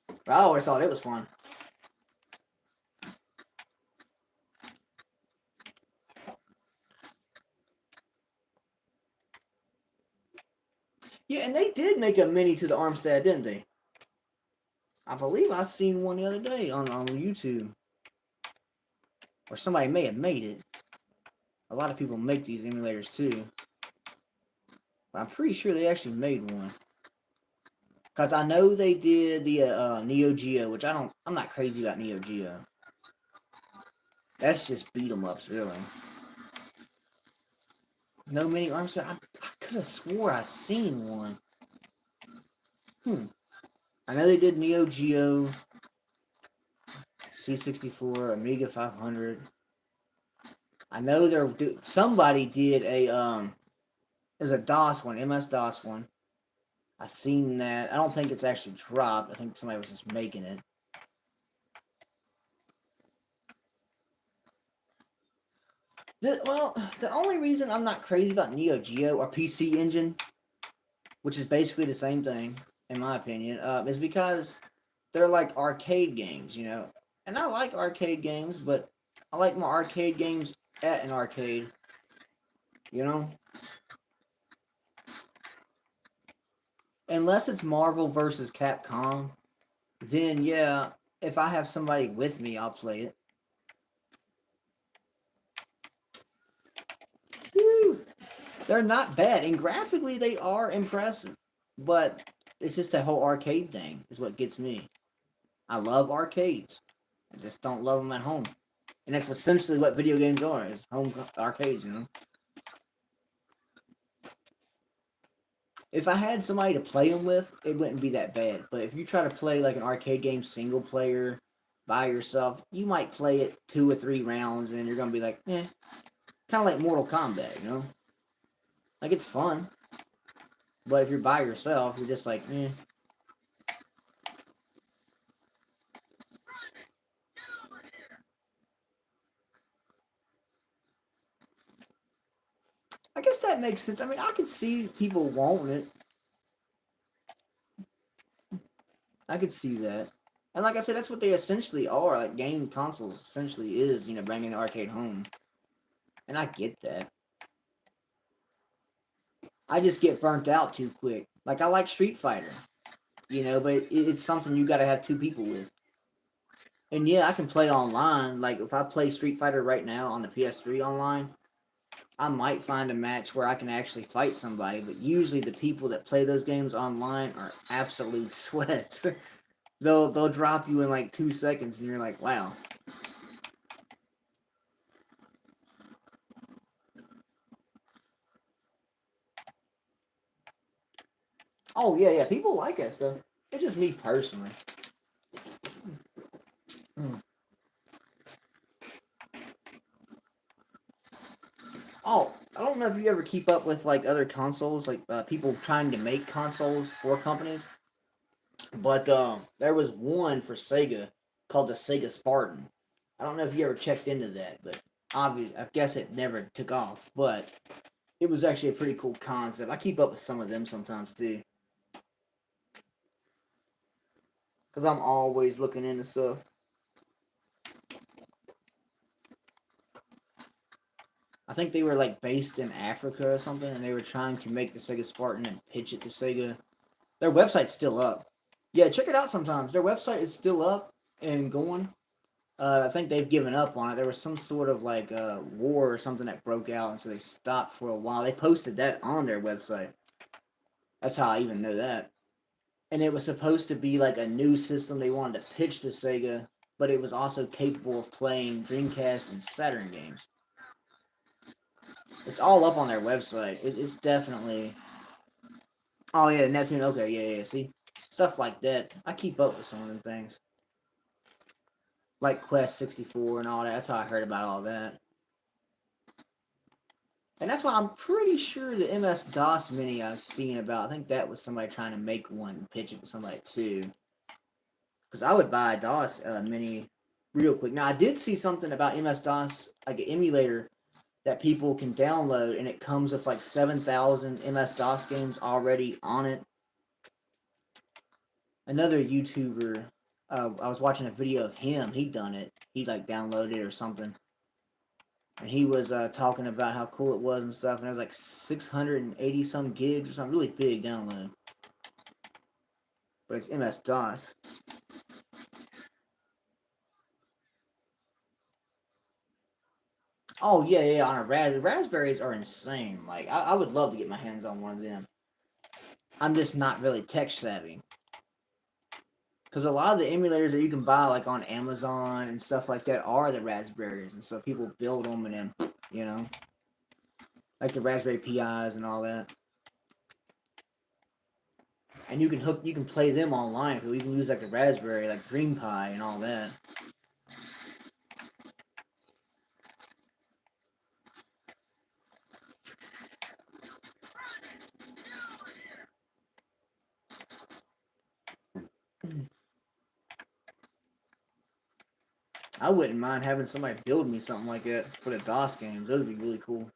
But I always thought it was fun. Yeah, and they did make a mini to the Armstead, didn't they? I believe I seen one the other day on YouTube. Or somebody may have made it. A lot of people make these emulators too. But I'm pretty sure they actually made one. Because I know they did the Neo Geo, which I'm not crazy about Neo Geo. That's just beat 'em ups, really. No mini Armstead? I could have swore I seen one. I know they did Neo Geo, C64, Amiga 500. I know somebody did there's a DOS one, MS DOS one. I seen that. I don't think it's actually dropped. I think somebody was just making it. The only reason I'm not crazy about Neo Geo or PC Engine, which is basically the same thing, in my opinion, is because they're like arcade games, you know. And I like arcade games, but I like my arcade games at an arcade, you know. Unless it's Marvel versus Capcom, then yeah, if I have somebody with me, I'll play it. Woo! They're not bad, and graphically they are impressive. But it's just that whole arcade thing is what gets me. I love arcades. I just don't love them at home, and that's essentially what video games are: is home arcades, you know. If I had somebody to play them with, it wouldn't be that bad. But if you try to play like an arcade game single player by yourself, you might play it 2 or 3 rounds and you're gonna be like, eh. Kind of like Mortal Kombat, you know? Like it's fun, but if you're by yourself, you're just like, eh. I guess that makes sense. I mean, I could see people wanting it. I could see that. And like I said, that's what they essentially are. Like game consoles essentially is, bringing the arcade home. And I get that. I just get burnt out too quick. Like I like Street Fighter, but it's something you got to have 2 people with. And yeah, I can play online. Like if I play Street Fighter right now on the PS3 online, I might find a match where I can actually fight somebody. But usually the people that play those games online are absolute sweats. They'll drop you in like 2 seconds, and you're like, wow. Oh yeah, yeah. People like that stuff. It's just me personally. Mm. Oh, I don't know if you ever keep up with like other consoles, like people trying to make consoles for companies. But there was one for Sega called the Sega Spartan. I don't know if you ever checked into that, but obviously, I guess it never took off. But it was actually a pretty cool concept. I keep up with some of them sometimes too, because I'm always looking into stuff. I think they were like based in Africa or something, and they were trying to make the Sega Spartan and pitch it to Sega. Their website's still up. Yeah, check it out sometimes. Their website is still up and going. I think they've given up on it. There was some sort of like war or something that broke out, and so they stopped for a while. They posted that on their website. That's how I even know that. And it was supposed to be like a new system they wanted to pitch to Sega, but it was also capable of playing Dreamcast and Saturn games. It's all up on their website. It's definitely. Oh yeah, Neptune. Okay, yeah, yeah. See, stuff like that. I keep up with some of them things, like Quest 64 and all that. That's how I heard about all that. And that's why I'm pretty sure the MS DOS Mini I've seen about. I think that was somebody trying to make one and pitch it to somebody too. Because I would buy a DOS Mini real quick. Now I did see something about MS DOS, like an emulator that people can download, and it comes with like 7,000 MS DOS games already on it. Another YouTuber, I was watching a video of him. He done it. He like downloaded it or something, and he was talking about how cool it was and stuff. And it was like 680 some gigs or something, really big download. But it's MS DOS. Oh yeah, yeah. On a raspberries are insane. Like I would love to get my hands on one of them. I'm just not really tech savvy. Because a lot of the emulators that you can buy, like on Amazon and stuff like that, are the raspberries, and so people build them and then, like the Raspberry Pis and all that. And you can play them online. So you can use like the Raspberry, like Dream Pi and all that. I wouldn't mind having somebody build me something like that for the DOS games. Those would be really cool.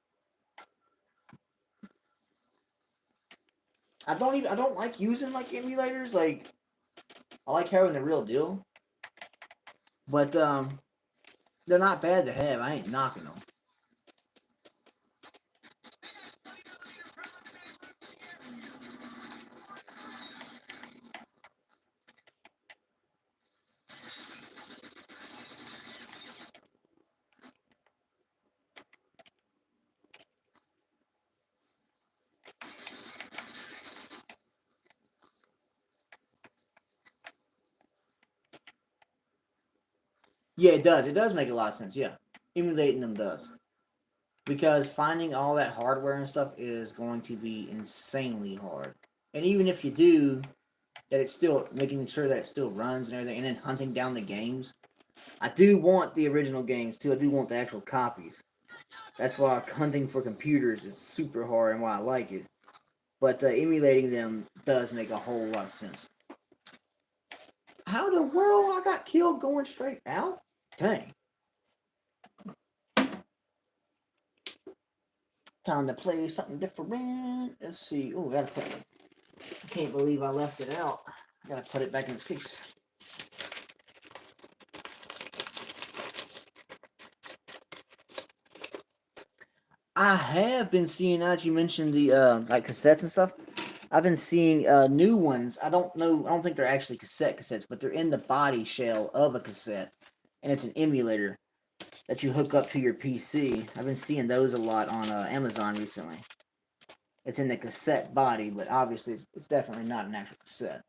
I don't like using like emulators. Like I like having the real deal, but they're not bad to have. I ain't knocking them. Yeah, it does. It does make a lot of sense. Yeah, emulating them does, because finding all that hardware and stuff is going to be insanely hard. And even if you do, that it's still making sure that it still runs and everything, and then hunting down the games. I do want the original games too. I do want the actual copies. That's why hunting for computers is super hard and why I like it. But emulating them does make a whole lot of sense. How the world I got killed going straight out? Dang. Time to play something different. Let's see. Oh, gotta put it. I can't believe I left it out. I gotta put it back in its case. I have been seeing, as you mentioned, the like cassettes and stuff. I've been seeing new ones. I don't know. I don't think they're actually cassettes, but they're in the body shell of a cassette, and it's an emulator that you hook up to your PC. I've been seeing those a lot on Amazon recently. It's in the cassette body, but obviously it's definitely not an actual cassette.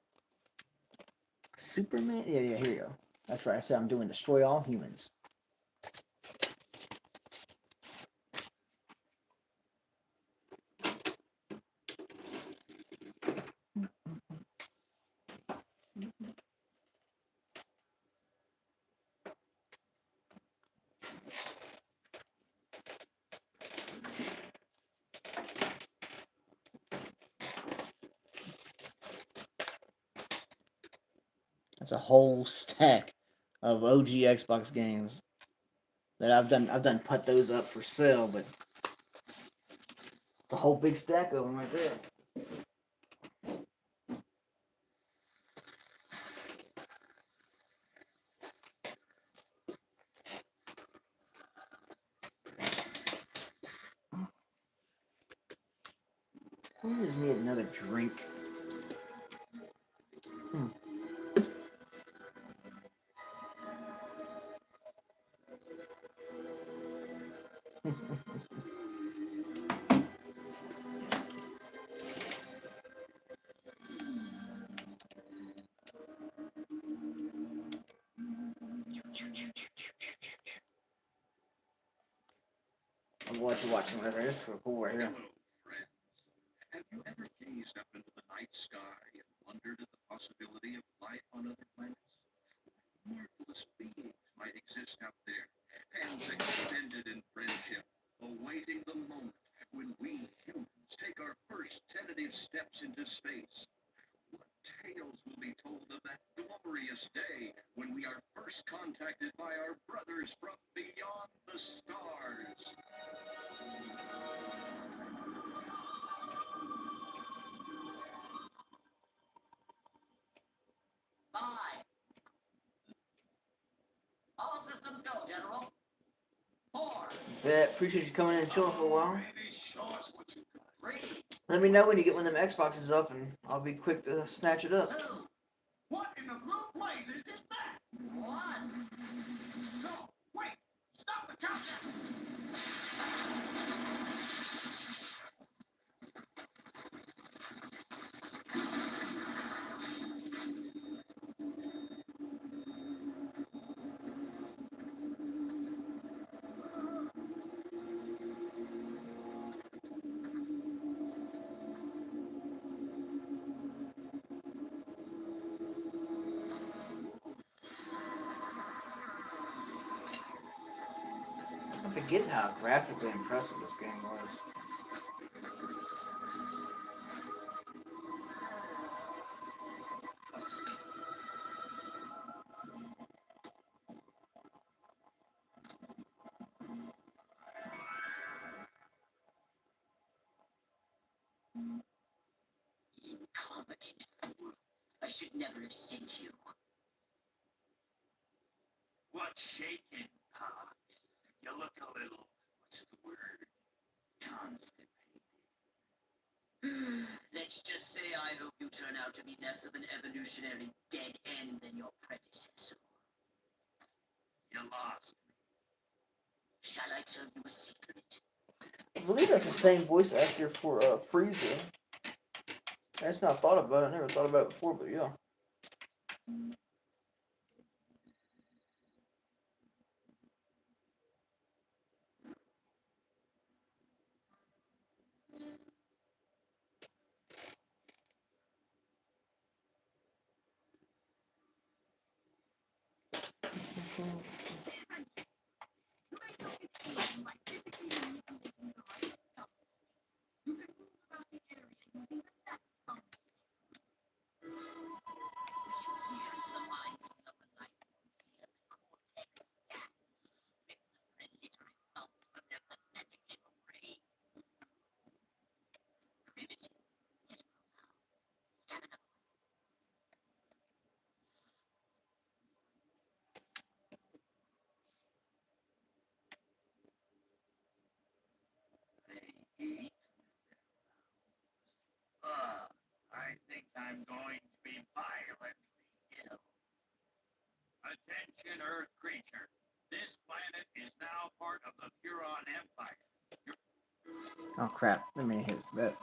Superman? Yeah, here you go. That's right. I said I'm doing Destroy All Humans. That's a whole stack of OG Xbox games that I've done put those up for sale, but it's a whole big stack of them right there. Where's me another drink? I'm going to watch some of this for cool right here. Have you ever gazed up into the night sky and wondered at the possibility of life on other planets? Marvelous beings might exist out there, hands extended in friendship, awaiting the moment when we humans take our first tentative steps into space. What tales will be told of that glorious day when we are first contacted by our brothers from beyond the stars? Five. All systems go, General. 4. Bet. Appreciate you coming in and chilling for a while. Baby, show us what you got. 3. Let me know when you get one of them Xboxes up, and I'll be quick to snatch it up. 2. What in the blue blazes is that? 1. No, wait. Stop the countdown. I forget how graphically impressive this game was. Incompetent fool. I should never have sent you. What's shaking, Pops? You look a little, what's the word? Constipated. Let's just say I hope you turn out to be less of an evolutionary dead end than your predecessor. You lost me. Shall I tell you a secret? I believe that's the same voice actor for Frieza. I just not thought about it. I never thought about it before, but yeah. I think I'm going to be violently ill. Attention, Earth creature. This planet is now part of the Huron Empire. Oh crap! Let me hit that.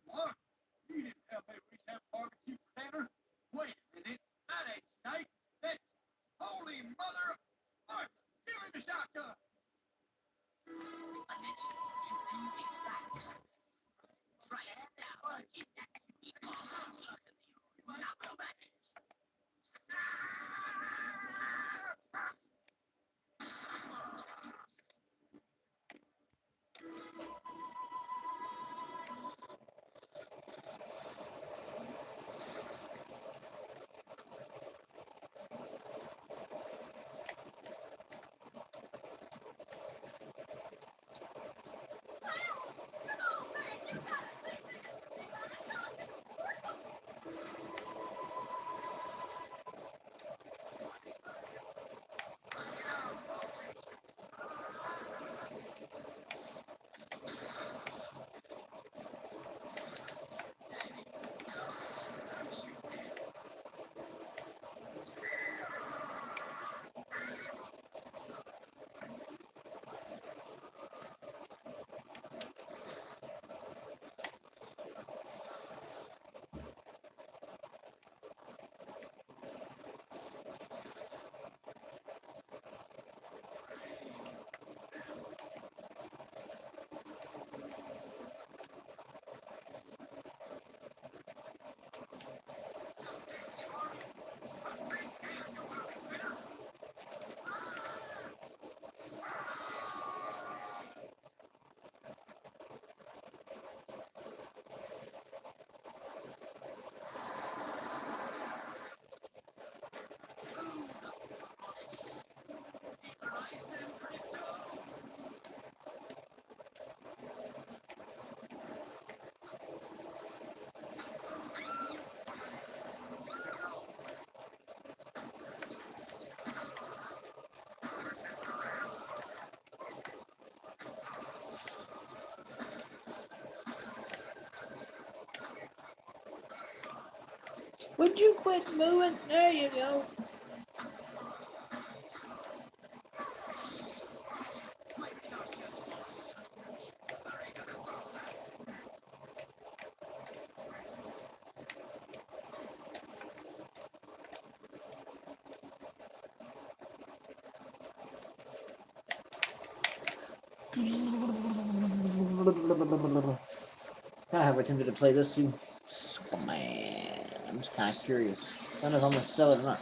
What? You didn't tell me we have barbecue for dinner? Wait a minute. That ain't steak. That's holy mother of Martha. Give me the shotgun. Would you quit moving? There you go. I have attempted to play this too. Man, I'm just kind of curious. I don't know if I'm gonna sell it or not.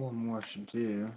One more should do.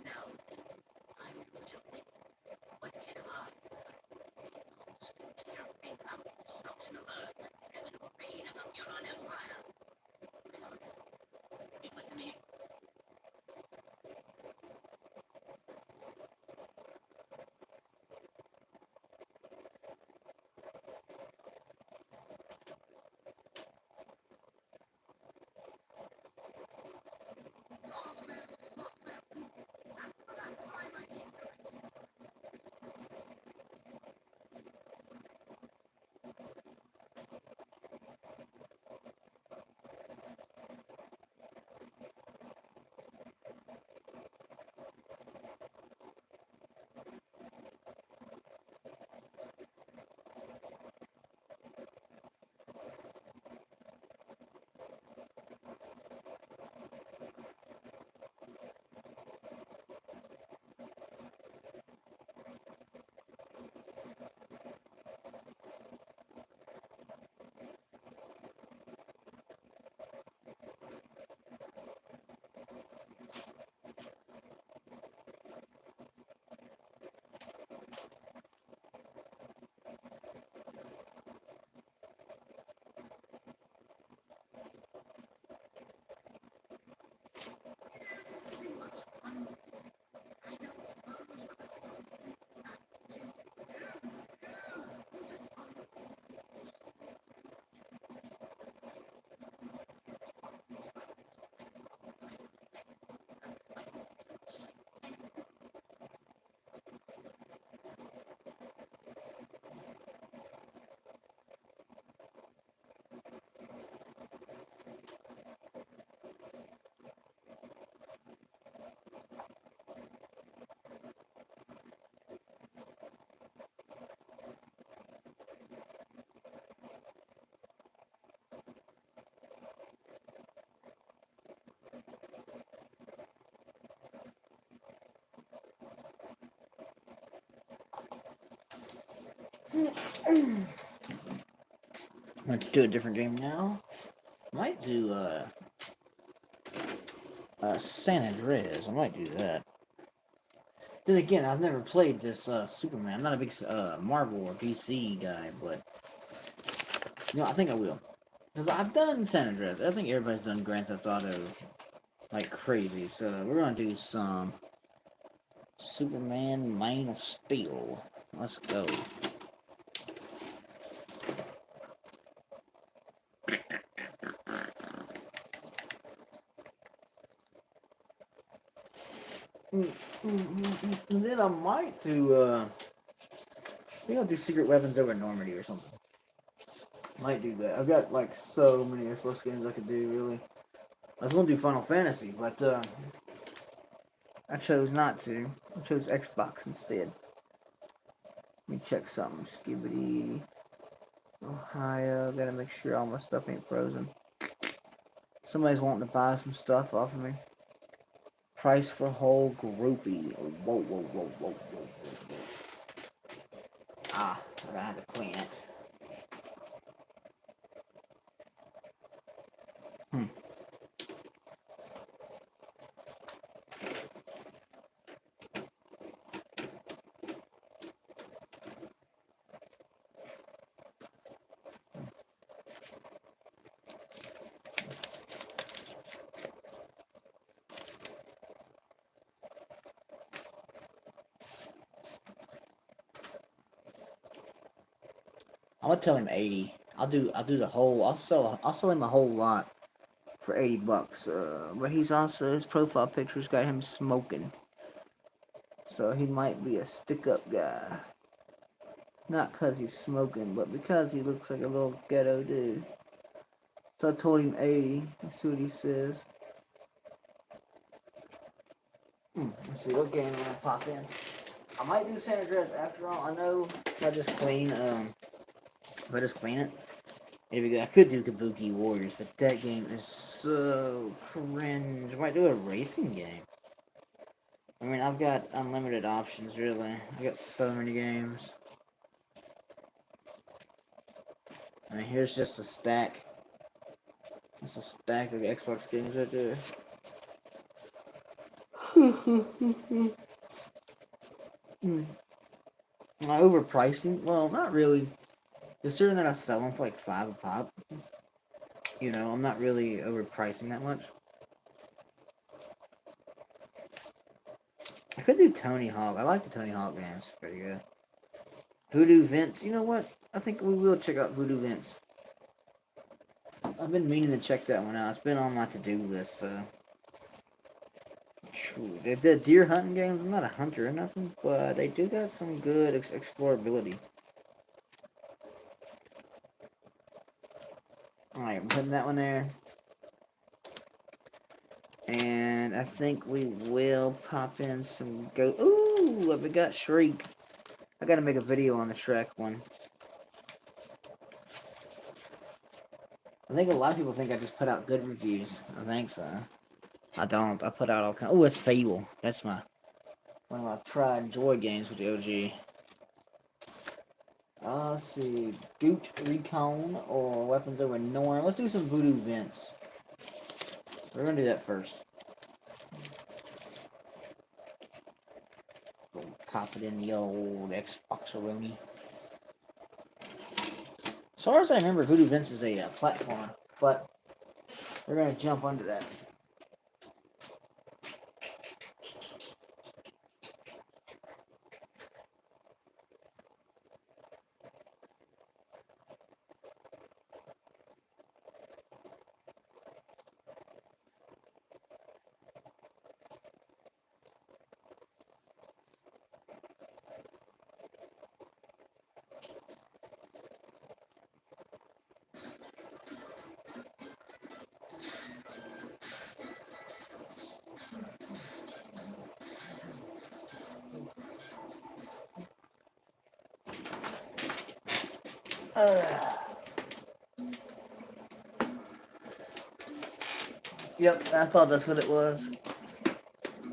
Now, I'm Jupiter. What can I carry out the destruction of Earth and inevitable reign of the Huron Empire? It was me. Might do a different game now. Might do San Andreas. I might do that. Then again, I've never played this Superman. I'm not a big Marvel or DC guy, but I think I will. Because I've done San Andreas. I think everybody's done Grand Theft Auto like crazy. So we're gonna do some Superman Man of Steel. Let's go. And then I might do, I think I'll do Secret Weapons over Normandy or something. Might do that. I've got like so many Xbox games I could do, really. I was gonna do Final Fantasy, but I chose not to. I chose Xbox instead. Let me check something. Skibbity. Ohio. Gotta make sure all my stuff ain't frozen. Somebody's wanting to buy some stuff off of me. Price for whole groupie. Whoa, whoa, whoa, whoa, whoa, whoa, whoa. Ah, I'm gonna have to clean it. I'm gonna tell him 80. I'll do the whole. I'll sell him a whole lot for $80. But he's also, his profile picture's got him smoking, so he might be a stick-up guy. Not cause he's smoking, but because he looks like a little ghetto dude. So I told him 80. Let's see what he says. Let's see what game I'm gonna pop in. I might do San Andreas after all. I know if I just clean it, it'd be good. I could do Kabuki Warriors, but that game is so cringe. I might do a racing game. I mean, I've got unlimited options, really. I got so many games. I mean, here's just a stack. It's a stack of Xbox games right there. Am I overpricing? Well, not really. Considering that I sell them for like $5 a pop, I'm not really overpricing that much. I could do Tony Hawk. I like the Tony Hawk games. Pretty good. Voodoo Vince. You know what? I think we will check out Voodoo Vince. I've been meaning to check that one out. It's been on my to-do list, so. The deer hunting games, I'm not a hunter or nothing, but they do got some good explorability. Alright, I'm putting that one there. And I think we will pop in some Ooh, we got Shriek. I gotta make a video on the Shrek one. I think a lot of people think I just put out good reviews. I think so. I don't. I put out all kinds. Oh, it's Fable. That's one of my pride and joy games with the OG. Let's see. Goot Recon or Weapons Over Norm. Let's do some Voodoo Vince. We're gonna do that first. Go pop it in the old Xbox-a-roni. As far as I remember, Voodoo Vince is a platform, but we're gonna jump onto that. Yep, I thought that's what it was.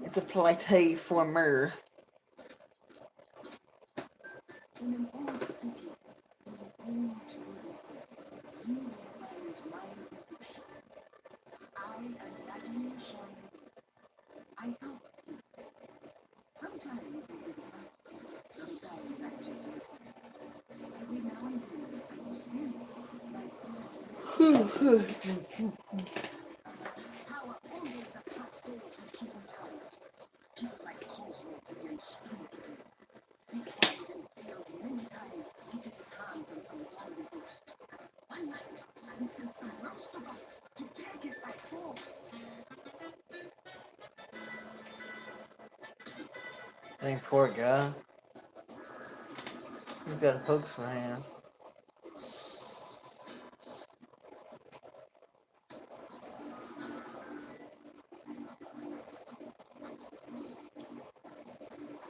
It's a platformer. In an old city, old you will find my illusion. I am nothing shall I help you. Sometimes this fence like power always attracts those who shouldn't have it. People like Cosmo began stupid. He tried and failed many times to get his hands on some zombie ghost. One night, he sent some roustabouts to take it by force. Dang, poor guy. He's got hooks for hands.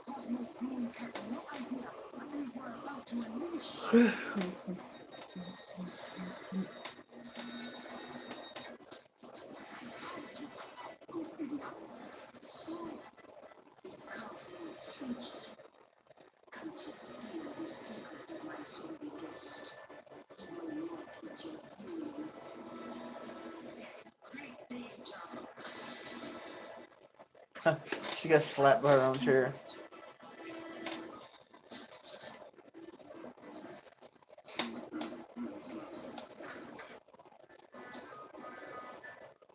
Cosmo's goons had no idea what they were about to unleash. To stop those idiots. So, it's Cosmo's future. Can't you steal the secret of my zombie ghost? You know not what you're dealing with. There is great danger. She got slapped by her own chair.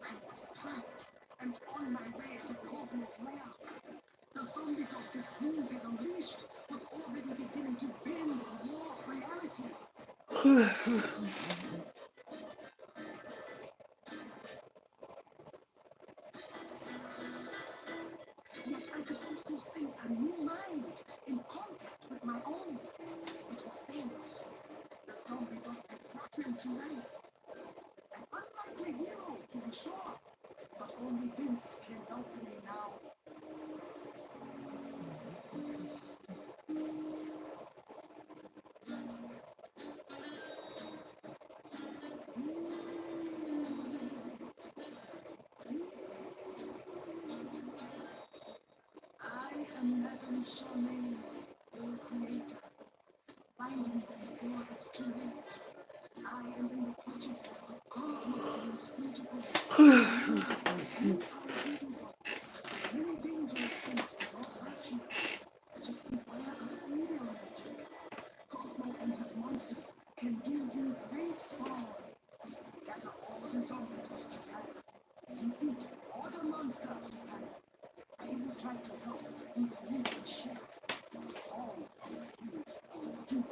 I was trapped and on my way to Cosmo's lair. The zombie ghost his goons had unleashed was already beginning to bend and warp reality. Yet I could also sense a new mind in contact with my own. It was Vince. The zombie ghost had brought him to life. An unlikely hero, to be sure, but only Vince can help me now. I am Madame Charmaine, your creator. Find me before it's too late. I am in the clutches of Cosmo the Inscrutable. You are beautiful. Many dangerous things will not hurt you. Just beware of evil magic. Cosmo and his monsters can do you great harm. Gather all the zombies you can. Defeat all the monsters you can. I will try to help through the moving ship. All depends on you.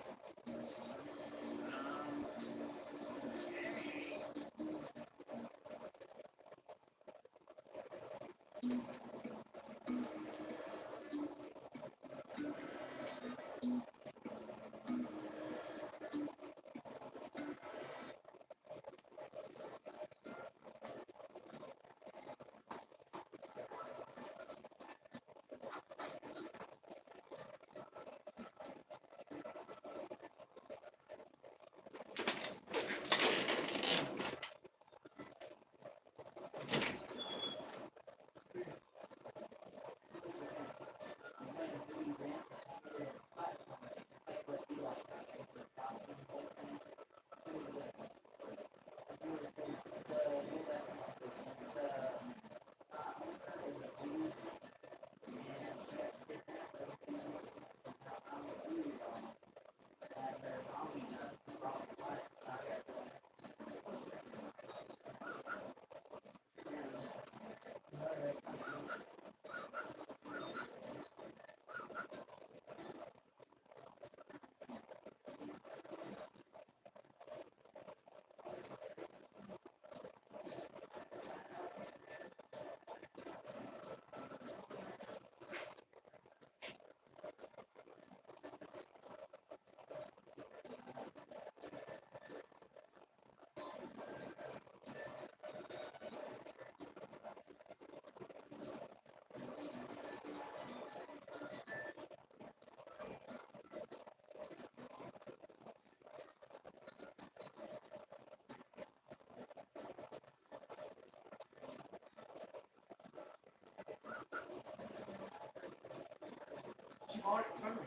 She bought it from me.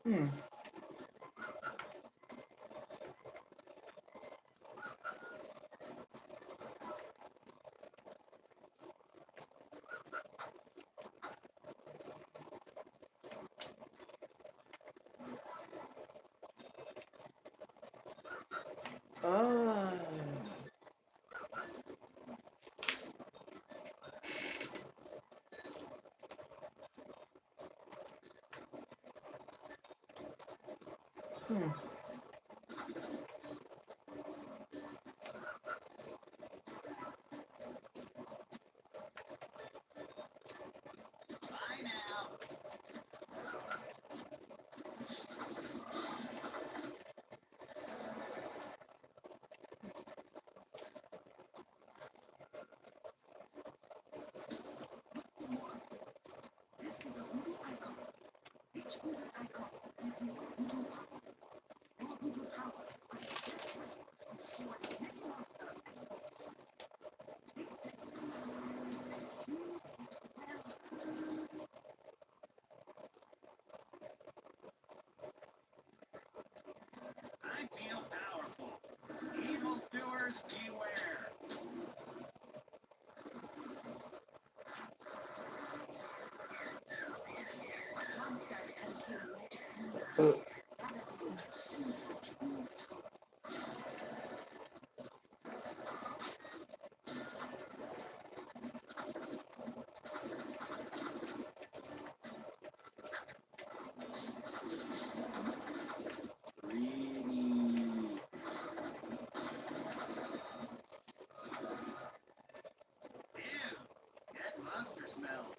Hmm. Ah. Hmm. Bye now. This is a voodoo icon. Each voodoo icon gives you a voodoo power. Your voodoo powers are the best way to destroy many monsters and wolves. Take this and use it well. I feel powerful. Evil doers beware. Monsters can kill magic beings. Uh, Gather them to see your true power. Greedy. Ew, that monster smell.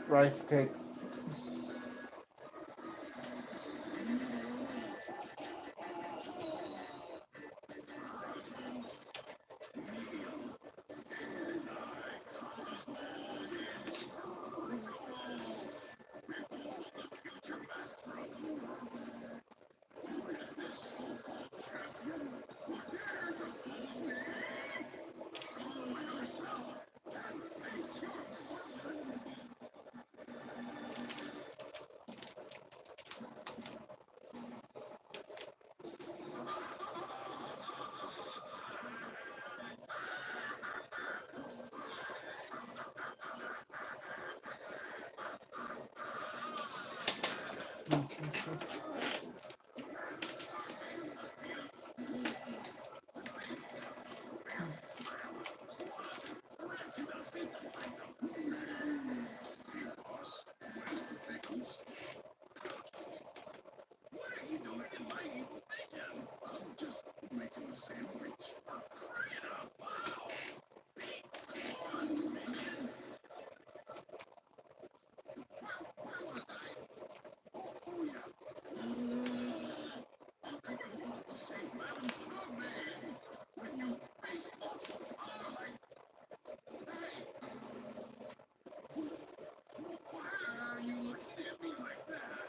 rice cake. What are you doing in my evil bacon? I'm just making a sandwich. For crying out loud! Come on, minion! Where was I? Oh yeah. I think I wanted to save Madame Chauvet when you face off. Like, hey, why are you looking at me like that?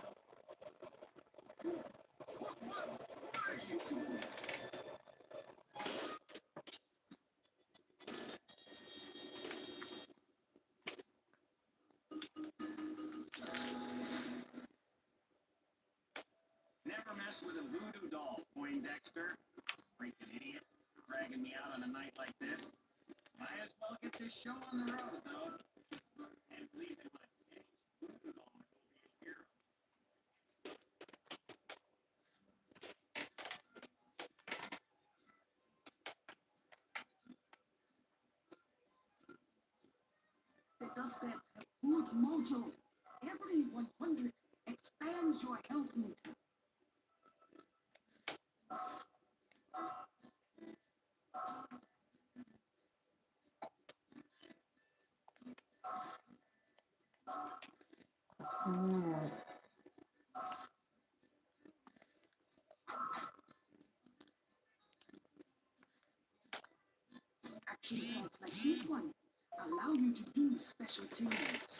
What are you doing? Never mess with a voodoo doll, Poindexter. Freaking idiot. Dragging me out on a night like this. Might as well get this show on the road, though. And leaving my titties voodoo doll to go be a hero. The dust bags have good mojo. Every 100 expands your health meter. action pods like this one allow you to do special things.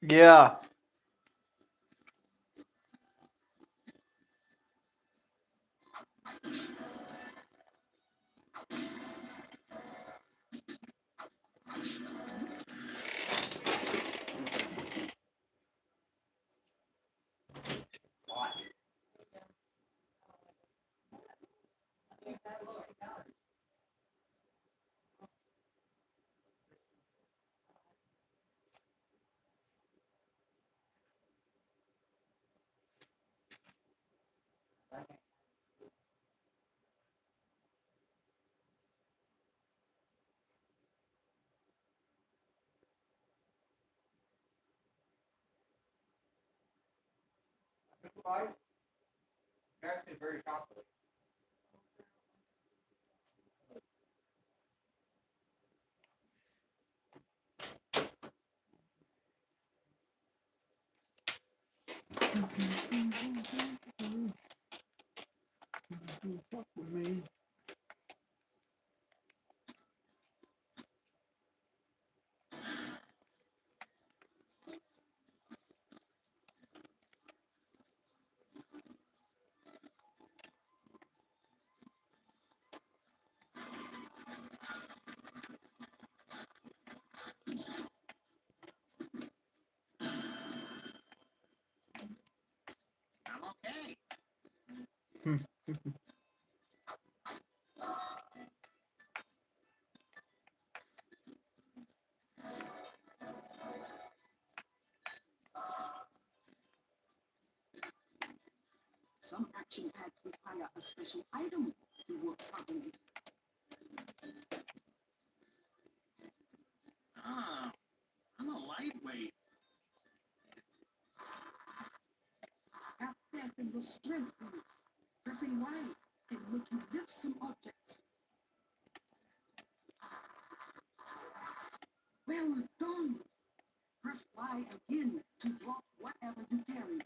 Yeah. Very costly. Fuck with me. I'm okay. Some action pads require a special item to work properly. Ah, I'm a lightweight. Have faith in your strength, please. Pressing Y can make you lift some objects. Well done. Press Y again to drop whatever you carry.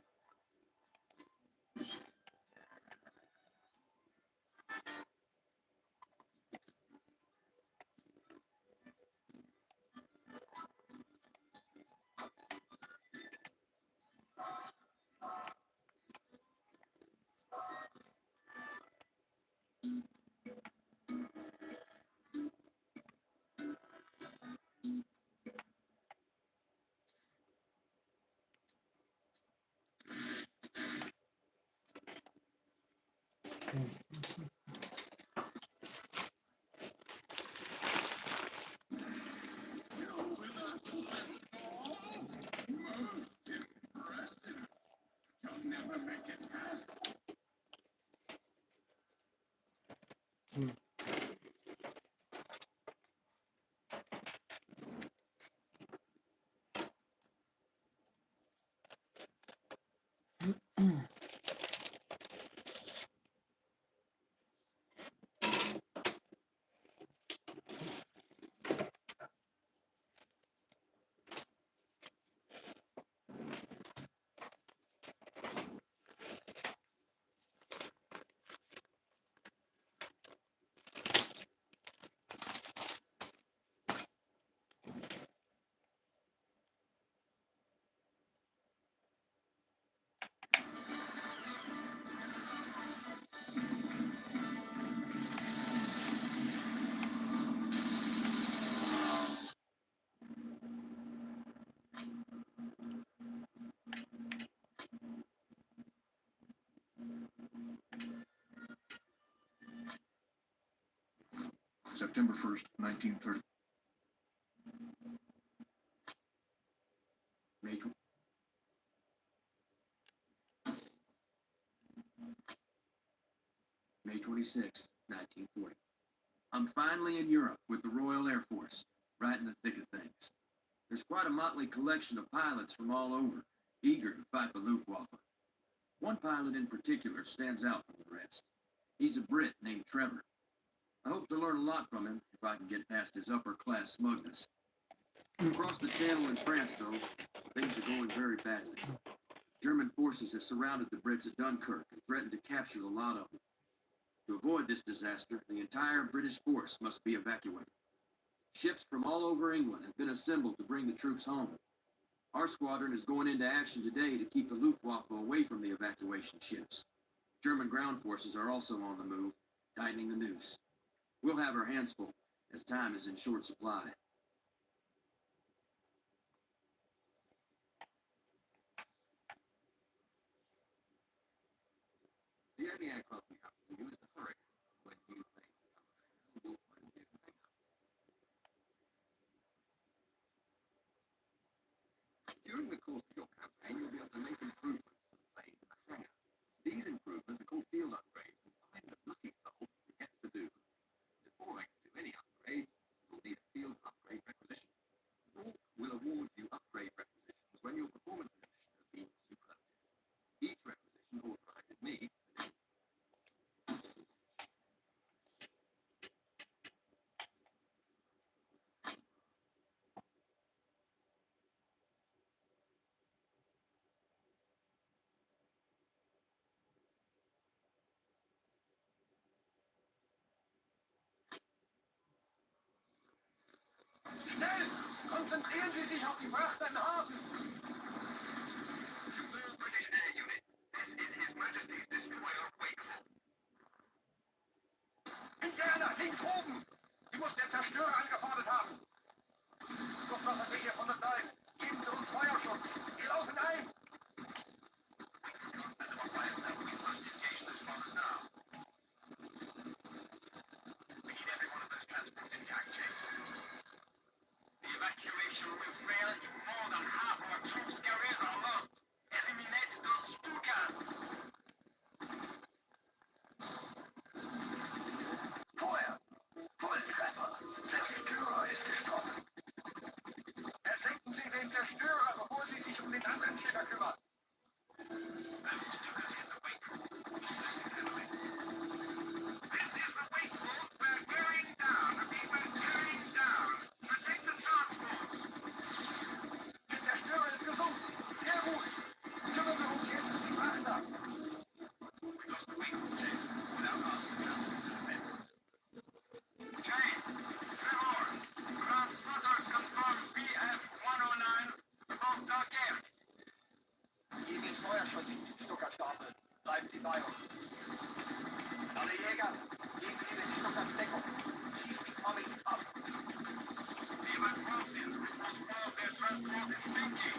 September 1st, 1930. May, tw- May 26th, 1940. I'm finally in Europe with the Royal Air Force, right in the thick of things. There's quite a motley collection of pilots from all over, eager to fight the Luftwaffe. One pilot in particular stands out from the rest. He's a Brit named Trevor. I hope to learn a lot from him if I can get past his upper-class smugness. Across the channel in France, though, things are going very badly. German forces have surrounded the Brits at Dunkirk and threatened to capture the lot of them. To avoid this disaster, the entire British force must be evacuated. Ships from all over England have been assembled to bring the troops home. Our squadron is going into action today to keep the Luftwaffe away from the evacuation ships. German ground forces are also on the move, tightening the noose. We'll have our hands full, as time is in short supply. The only aircraft we have to use is the Hurricane. When you think we'll find you hang up. During the course of your campaign, you'll be able to make improvements to the plane in the hangar. These improvements are called field upgrades, and I'm the lucky soul who gets to do them. Before I can do any upgrade, you'll need a field upgrade requisition. York will award you upgrade requisitions when your performance condition has been superlative. Each requisition authorizes me. Schnell! Konzentrieren Sie sich auf die Fracht im Hafen! British Air Unit, this is His Majesty's Destroyer Wakeful. Indianer, links oben! Sie muss den Zerstörer angefordert haben! Luftwaffe Wege 109, geben Sie uns Feuerschutz! Wir laufen ein! The evacuation will fail if more than half our troops carriers are lost. Eliminate those Stukas! Feuer! Volltreffer! Zerstörer ist gestorben! Ersenken Sie den Zerstörer, bevor Sie sich um den anderen Schicker kümmern! Feuerschutz, Stuckerstapel. Bleiben Sie bei uns. Alle Jäger, geben Sie den Stuckers Deckung. Schießt die Commies ab. Niemand braucht ihn. Der Transport ist sinking.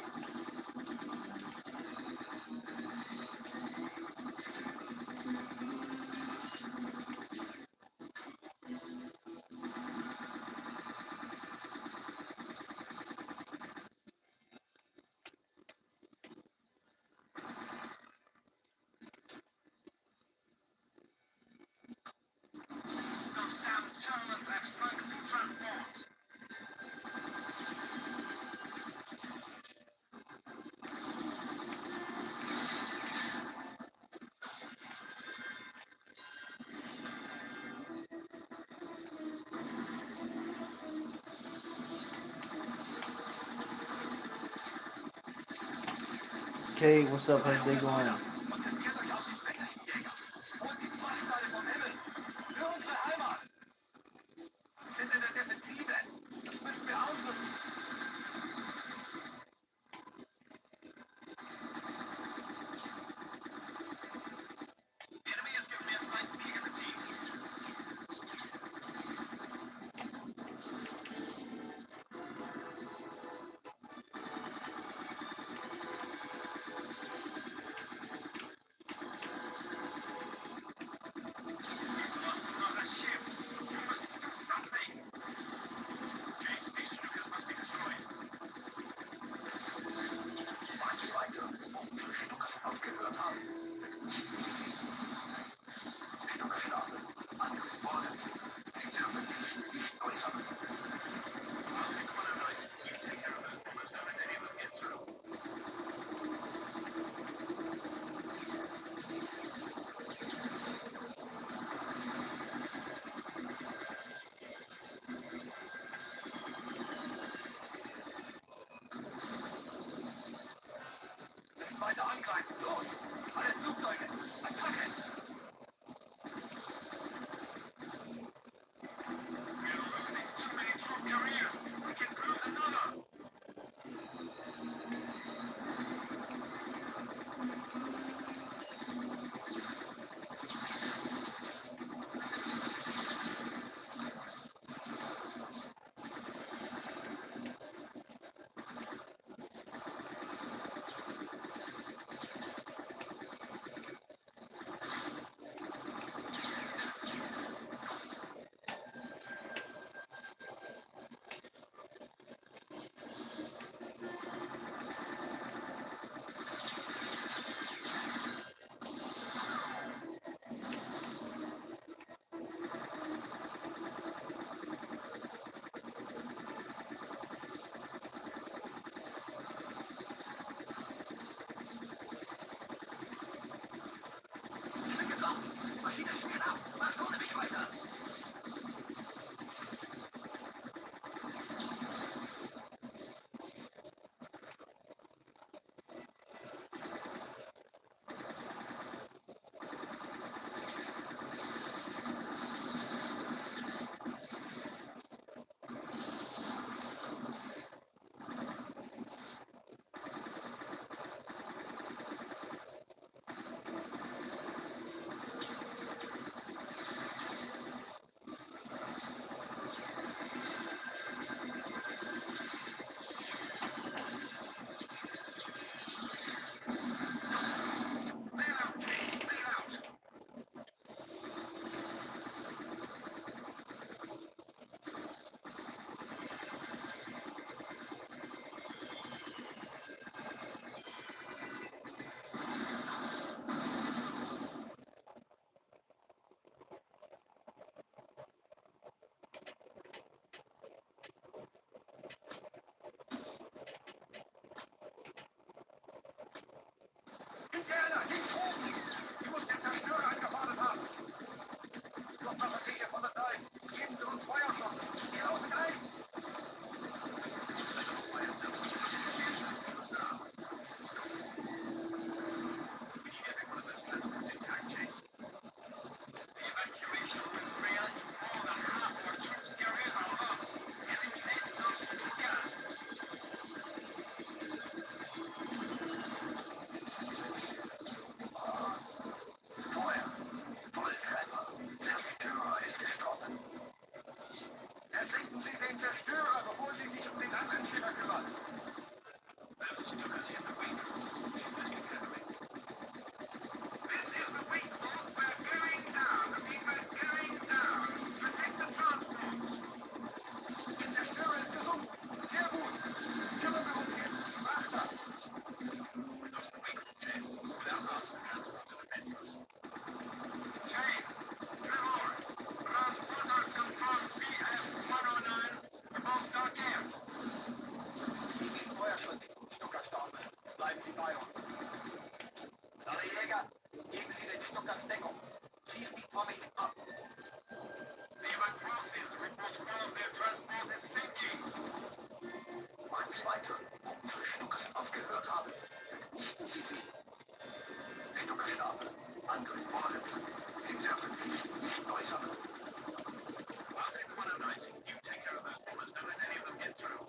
Okay, what's up? How's the day going? Passagiere von der Zeit. Geben Sie uns Feuerschutz. Die Außen ein. Erschrecken Sie den Zerstörer, bevor Sie sich um den anderen Schiffer kümmern. Bleiben Sie bei uns. Alle Jäger, geben Sie den Stuckers Deckung. Schießen die Tommy ab. Naval forces, we postpone their transport is sinking. Mein Zweiter, für Stuckers aufgehört haben. Nichten Sie sie. Stuckers Stab. Angriff vorwärts. Sie dürfen sich nicht äußern. I'll take one of night. You take care of those bullets. Don't let any of them get through.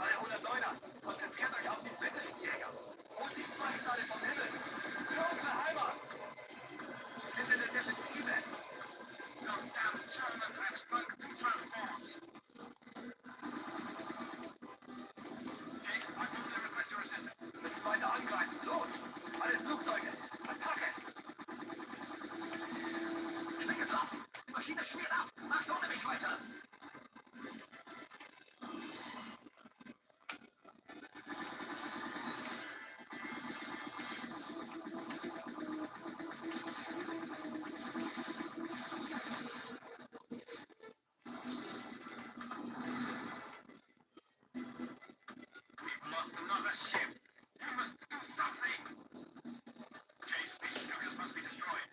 Alle 109er, konzentriert euch auf die britischen Jäger. Und die Freiseite vom Himmel. Für unsere Heimat. Bitte eine Defensive. Those damn Germans have sprung two transports. Jake, I totally request your assistance. Wir müssen weiter angreifen. Los! Alle Flugzeuge! Attacke! Schwinge drauf! Die Maschine schmiert ab! Macht ohne mich weiter! Lost another ship. You must do something. Chase, these sugars must be destroyed.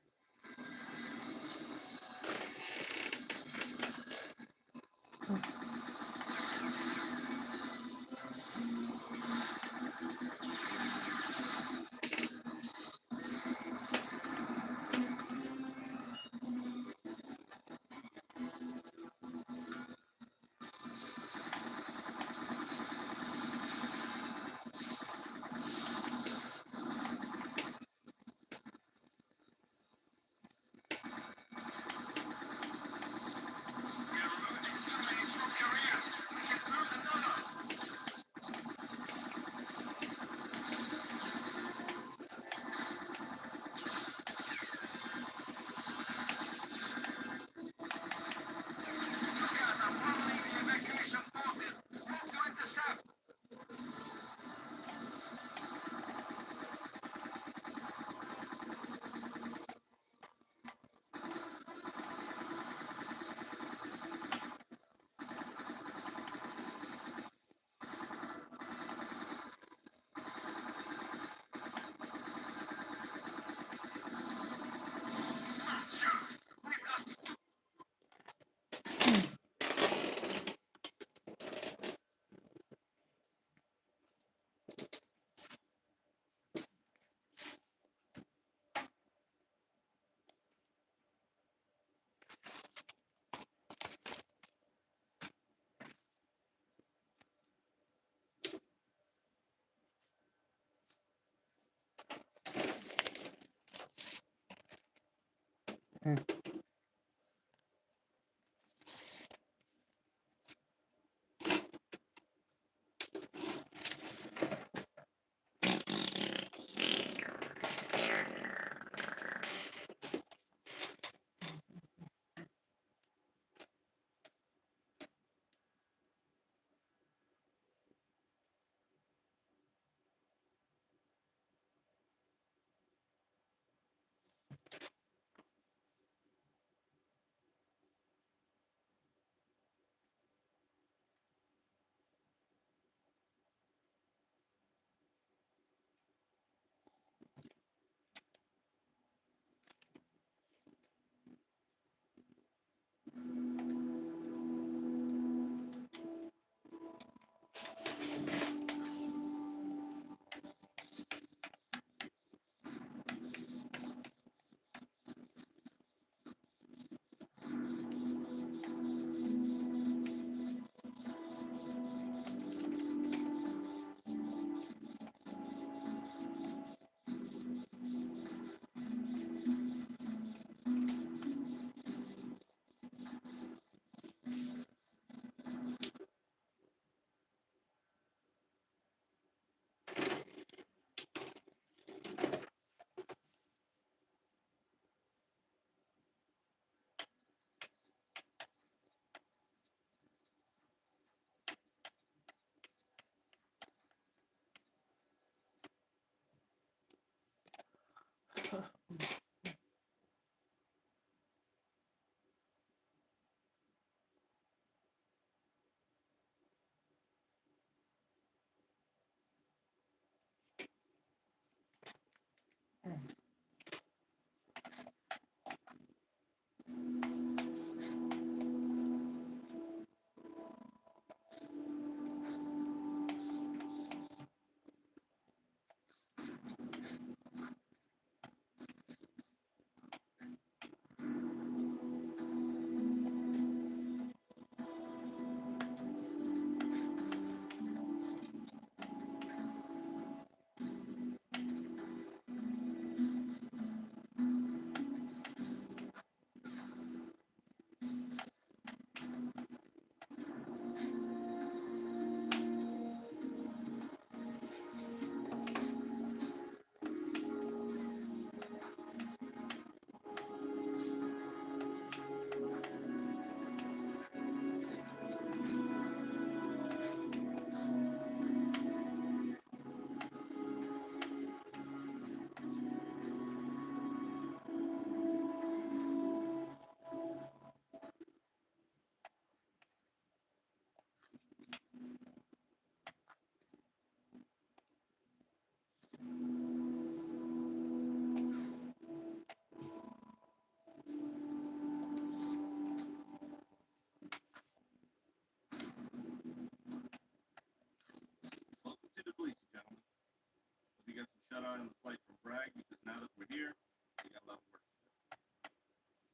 here, we got a lot of work to do.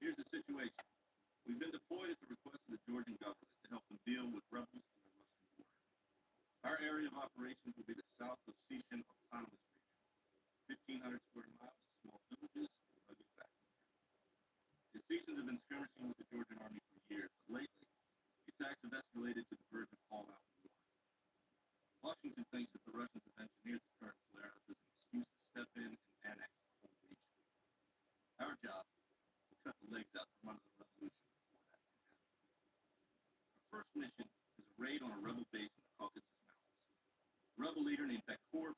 Here's the situation. We've been deployed at the request of the Georgian government to help them deal with rebels in the Russian border. Our area of operations will be the South Ossetian Autonomous Region, 1,500 square miles of small villages and rugged backcountry. The Ossetians have been skirmishing with the Georgian army for years, but lately, the attacks have escalated to the verge of all-out war. Washington thinks that the Russians have engineered the current flare-up as an excuse to step in and annex the whole region. Our job is to cut the legs out from under the revolution before that can happen. Our first mission is a raid on a rebel base in the Caucasus Mountains. A rebel leader named Bekor